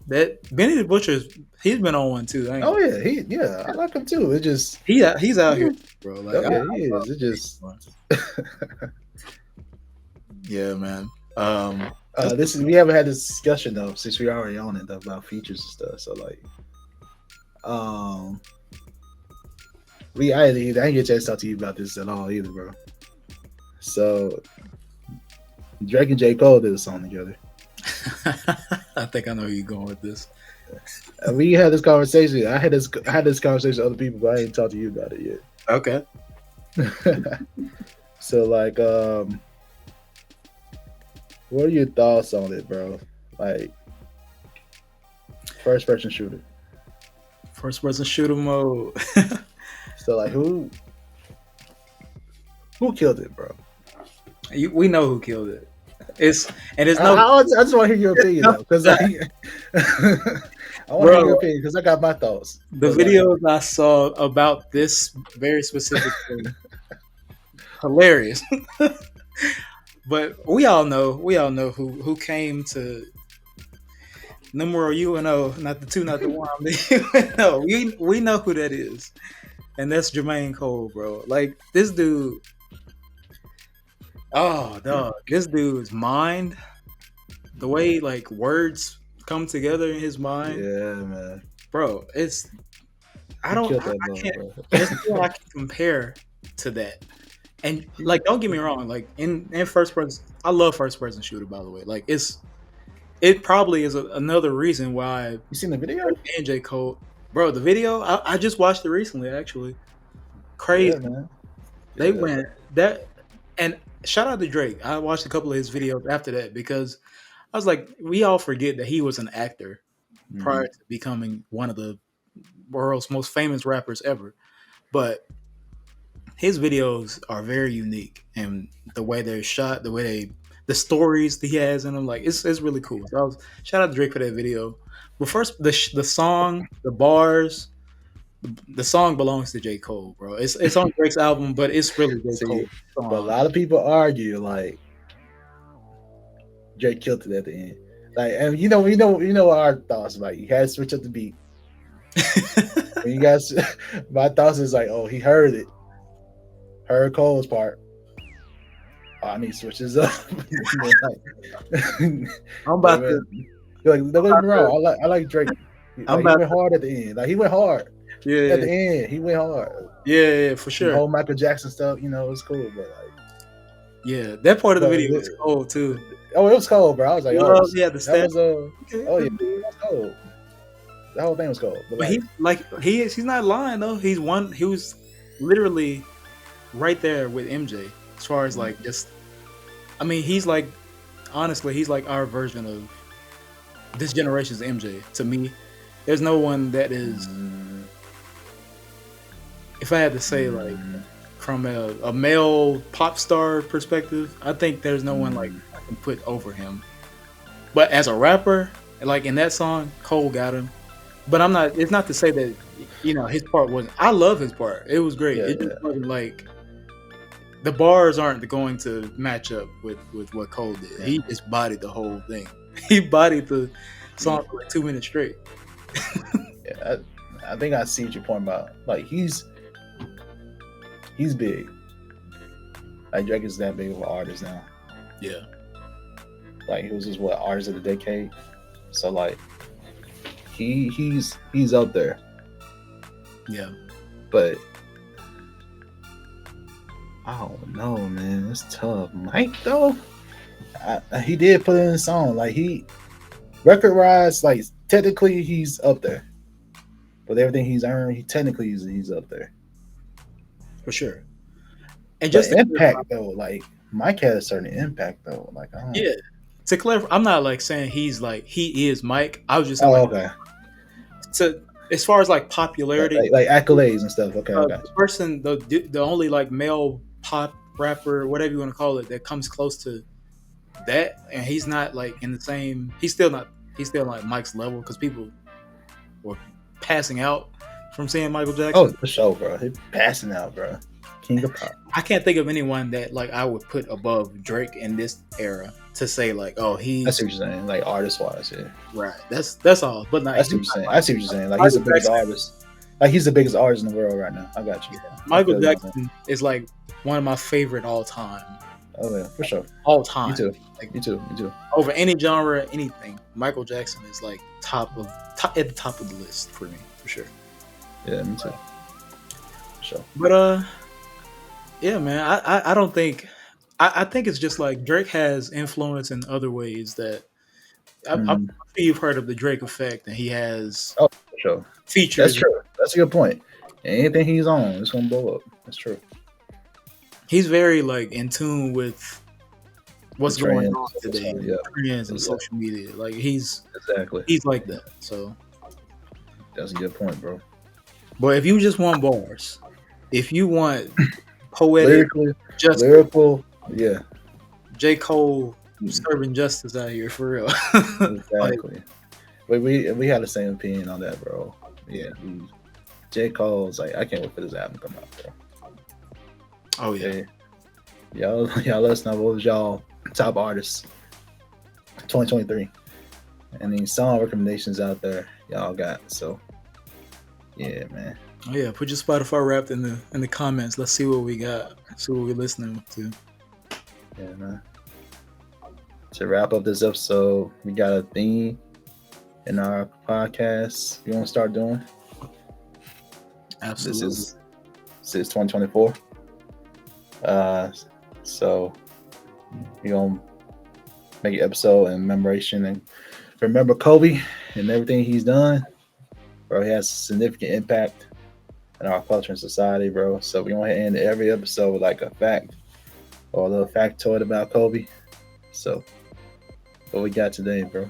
Speaker 1: That Benny the Butcher's he's been on one too. Ain't
Speaker 2: Oh yeah, I like him too. It just
Speaker 1: he's out here, bro. Like,
Speaker 2: oh yeah, he is. It just
Speaker 1: yeah, man.
Speaker 2: we haven't had this discussion though since we already on it though, about features and stuff. So like, I didn't get a chance to talk to you about this at all either, bro. So Drake and J. Cole did a song together.
Speaker 1: I think I know where you're going with this.
Speaker 2: We had this conversation. I had this conversation with other people, but I didn't talk to you about it
Speaker 1: Okay.
Speaker 2: yet. So like, what are your thoughts on it, bro? Like, first person shooter.
Speaker 1: First person shooter mode.
Speaker 2: So like, who killed it, bro?
Speaker 1: We know who killed it. It's and it's
Speaker 2: I just want to hear your opinion though, because like, I want to hear
Speaker 1: bro.
Speaker 2: your opinion because I got my thoughts.
Speaker 1: The
Speaker 2: But like,
Speaker 1: videos I saw about this very specific thing, hilarious. But we all know who came to numero UNO, not the two, not the one. No, we know who that is, and that's Jermaine Cole, bro. Like this dude. Oh, dog, this dude's mind, the way like words come together in his mind,
Speaker 2: yeah, man,
Speaker 1: bro. It's I
Speaker 2: he
Speaker 1: don't
Speaker 2: killed that
Speaker 1: I can't.
Speaker 2: bro.
Speaker 1: There's nothing I can compare to that. And like, don't get me wrong. Like in first person, I love first person shooter. By the way, like it probably is another reason why
Speaker 2: You seen the video?
Speaker 1: and J Cole, bro. The video I just watched it recently. Actually, crazy.
Speaker 2: Yeah, man.
Speaker 1: They
Speaker 2: Yeah.
Speaker 1: went that and shout out to Drake. I watched a couple of his videos after that because I was like, we all forget that he was an actor prior to becoming one of the world's most famous rappers ever. But his videos are very unique, and the way they're shot, the stories that he has in them, like it's really cool. So shout out to Drake for that video. But first, the song, the bars, the song belongs to J Cole, bro. It's on Drake's album, but it's really J
Speaker 2: See,
Speaker 1: Cole.
Speaker 2: but a lot of people argue like Drake killed it at the end. Like, and you know our thoughts. Like, you had to switch up the beat. And you guys, my thoughts is like, oh, he heard it, heard Cole's part. Oh, I need to switch this up.
Speaker 1: I'm about to.
Speaker 2: Like, don't get me wrong. I like Drake. Like, he went hard at the end. Like, he went hard.
Speaker 1: Yeah,
Speaker 2: at the end, he went hard.
Speaker 1: Yeah, for sure.
Speaker 2: The whole Michael Jackson stuff, it was cool, but like,
Speaker 1: yeah, that part of the video was cool too.
Speaker 2: Oh, it was cold, bro. I was like,
Speaker 1: yeah, the stats.
Speaker 2: Oh yeah, it was cold. The whole thing was cold.
Speaker 1: But he's not lying though. He was literally right there with MJ as far as like just. I mean, he's like honestly, he's like our version of this generation's MJ to me. There's no one that is. If I had to say, like, from a male pop star perspective, I think there's no one like I can put over him. But as a rapper, like in that song, Cole got him. But I'm not. It's not to say that his part wasn't. I love his part. It was great. It just wasn't like the bars aren't going to match up with what Cole did. Yeah. He just bodied the whole thing. He bodied the song for like 2 minutes straight.
Speaker 2: Yeah, I think I see what you're pointing about. Like he's big. Like Drake is that big of an artist now.
Speaker 1: Yeah.
Speaker 2: Like he was just artist of the decade. So like he's up there.
Speaker 1: Yeah.
Speaker 2: But I don't know, man. It's tough. Mike though, he did put in a song. Like he record wise, like technically he's up there. With everything he's earned, he's up there.
Speaker 1: For sure. And just
Speaker 2: the impact though, like Mike had a certain impact though. Like
Speaker 1: yeah. To clarify, I'm not like saying he's like he is Mike. I was just
Speaker 2: saying okay.
Speaker 1: So as far as like popularity,
Speaker 2: like accolades and stuff. Okay,
Speaker 1: the person, the only like male pop rapper, whatever you want to call it, that comes close to that, and he's not like in the same. He's still like Mike's level because people were passing out from seeing Michael Jackson.
Speaker 2: Oh, for sure, bro. He's passing out, bro. King of pop.
Speaker 1: I can't think of anyone that like I would put above Drake in this era to say like, oh, he.
Speaker 2: That's what you're saying, like artist wise, yeah.
Speaker 1: Right. That's all. But not.
Speaker 2: I see what you're saying. I see what you're saying. Like he's the biggest artist. Like he's the biggest artist in the world right now. I got you.
Speaker 1: Yeah. Michael Jackson is like one of my favorite all time.
Speaker 2: Oh yeah, for sure.
Speaker 1: All time.
Speaker 2: Me too.
Speaker 1: Like,
Speaker 2: me too.
Speaker 1: Over any genre, anything, Michael Jackson is like at the top of the list for me, for sure.
Speaker 2: Yeah, me too. For sure.
Speaker 1: But yeah, man, I don't think. I think it's just like Drake has influence in other ways that I'm sure you've heard of the Drake effect, and he has.
Speaker 2: Oh, for sure.
Speaker 1: Features.
Speaker 2: That's true. That's a good point. Anything he's on, it's gonna blow up. That's true.
Speaker 1: He's very like in tune with what's going on today, trends and social media. Like he's like that. So
Speaker 2: that's a good point, bro.
Speaker 1: But if you just want bars, if you want poetic,
Speaker 2: lyrical, yeah.
Speaker 1: J. Cole serving justice out here for real. Like,
Speaker 2: Exactly. But we had the same opinion on that, bro. Yeah. J. Cole's like, I can't wait for this album to come out, bro.
Speaker 1: oh yeah.
Speaker 2: Y'all let us know what was y'all top artists 2023. And these song recommendations out there y'all got. So yeah, man.
Speaker 1: Oh yeah, put your Spotify Wrapped in the comments. Let's see what we got. See what we're listening to.
Speaker 2: Yeah, man. To wrap up this episode, we got a theme in our podcast you want to start doing.
Speaker 1: Absolutely.
Speaker 2: This is 2024. So we're gonna make an episode in commemoration and remember Kobe and everything he's done. Bro, he has a significant impact in our culture and society, bro. So we're gonna end every episode with like a fact or a little factoid about Kobe. So what we got today, bro?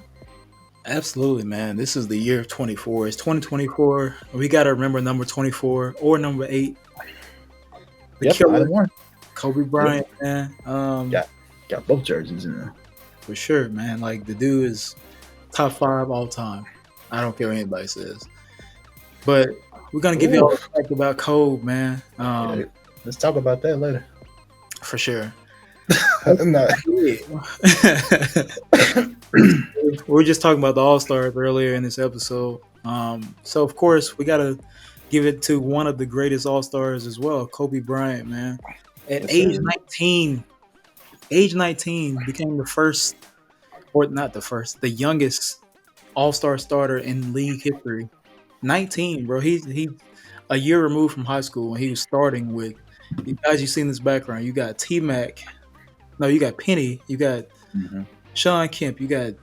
Speaker 1: Absolutely, man. This is the year of 24. It's 2024. We got to remember number 24 or number 8. The killer,
Speaker 2: either one.
Speaker 1: Kobe Bryant, man.
Speaker 2: Got both jerseys in there.
Speaker 1: For sure, man. Like, the dude is top 5 all time. I don't care what anybody says. But we're going to give you all the fact about Kobe, man.
Speaker 2: Let's talk about that later.
Speaker 1: For sure.
Speaker 2: No.
Speaker 1: We were just talking about the All-Stars earlier in this episode. So, of course, we got to give it to one of the greatest All-Stars as well, Kobe Bryant, man. At age 19 became the first, or not the first, the youngest All-Star starter in league history. 19, bro. He's a year removed from high school when he was starting with, you guys, you seen this background. You got T-Mac. No, you got Penny. You got Sean Kemp. You got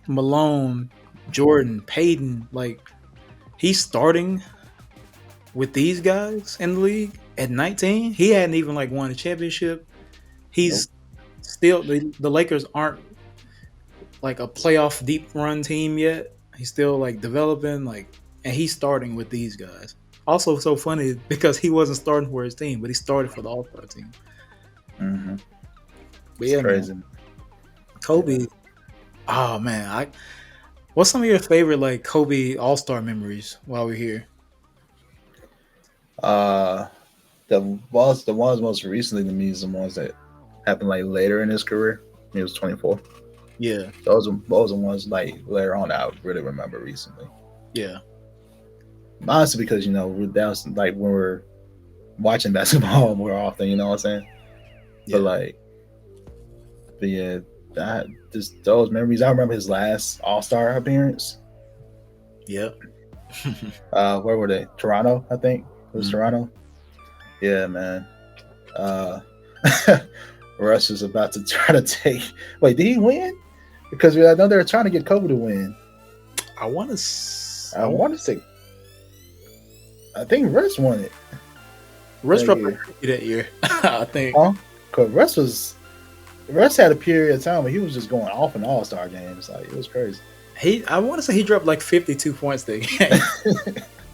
Speaker 1: Malone, Jordan, Payton. Like, he's starting with these guys in the league at 19. He hadn't even like won a championship. He's still the Lakers aren't like a playoff deep run team yet. He's still like developing, like, and he's starting with these guys. Also, so funny because he wasn't starting for his team, but he started for the All-Star team.
Speaker 2: Mm-hmm.
Speaker 1: But yeah,
Speaker 2: crazy.
Speaker 1: Man. Kobe. Oh man, what's some of your favorite like Kobe All-Star memories while we're here?
Speaker 2: The ones most recently to me is the ones that happened like later in his career. He was 24.
Speaker 1: Yeah,
Speaker 2: those are ones like later on that I really remember recently.
Speaker 1: Yeah,
Speaker 2: honestly, because that was like when we're watching basketball more often. You know what I'm saying? Yeah. But yeah, just those memories. I remember his last All-Star appearance.
Speaker 1: Yep.
Speaker 2: Where were they? Toronto, I think. It was Toronto. Yeah, man. Russ was about to try to take. Wait, did he win? Because I know they were trying to get Kobe to win.
Speaker 1: I want to
Speaker 2: say. I think Russ won it.
Speaker 1: Russ dropped that year. I think.
Speaker 2: Because Russ had a period of time where he was just going off in All-Star games. Like, it was crazy.
Speaker 1: I want to say he dropped like 52 points that game.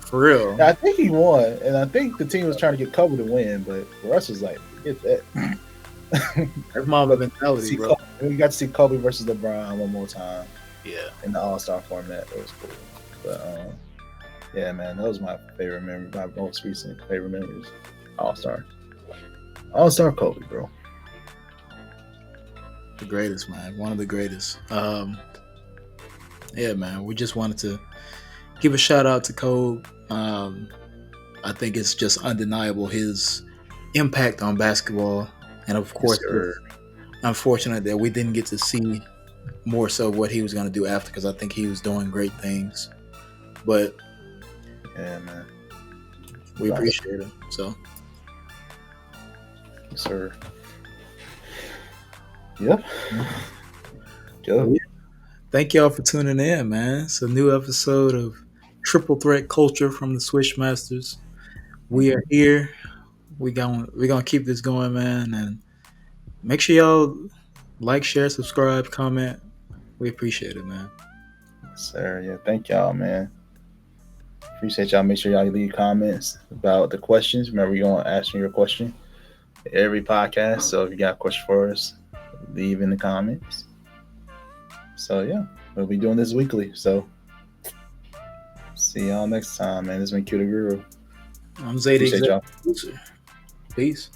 Speaker 1: For real.
Speaker 2: I think he won, and I think the team was trying to get Kobe to win, but Russ was like, "Get that."
Speaker 1: That's Mamba mentality, bro.
Speaker 2: We got to see Kobe versus LeBron one more time.
Speaker 1: Yeah.
Speaker 2: In the All-Star format, it was cool. But yeah, man, that was my favorite memory. My most recent favorite memories. All-Star Kobe, bro.
Speaker 1: The greatest, man. One of the greatest. Yeah, man. We just wanted to give a shout out to Kobe. I think it's just undeniable his impact on basketball, and of course, it's unfortunate that we didn't get to see more so what he was going to do after, because I think he was doing great things. But
Speaker 2: yeah, man,
Speaker 1: we appreciate him. So,
Speaker 2: yes, sir. Yep.
Speaker 1: Yeah. Thank y'all for tuning in, man. It's a new episode of Triple Threat Culture from the Swish Masters. We are here. We're gonna keep this going, man, and make sure y'all like, share, subscribe, comment. We appreciate it, man.
Speaker 2: Yes, sir. Yeah, thank y'all, man. Appreciate y'all. Make sure y'all leave comments about the questions. Remember, we're gonna ask you your question every podcast. So if you got a question for us, leave in the comments. So yeah, we'll be doing this weekly. So see y'all next time, man. This has been QtheGuru.
Speaker 1: I'm Zay, the
Speaker 2: Appreciate y'all.
Speaker 1: executive producer. Peace.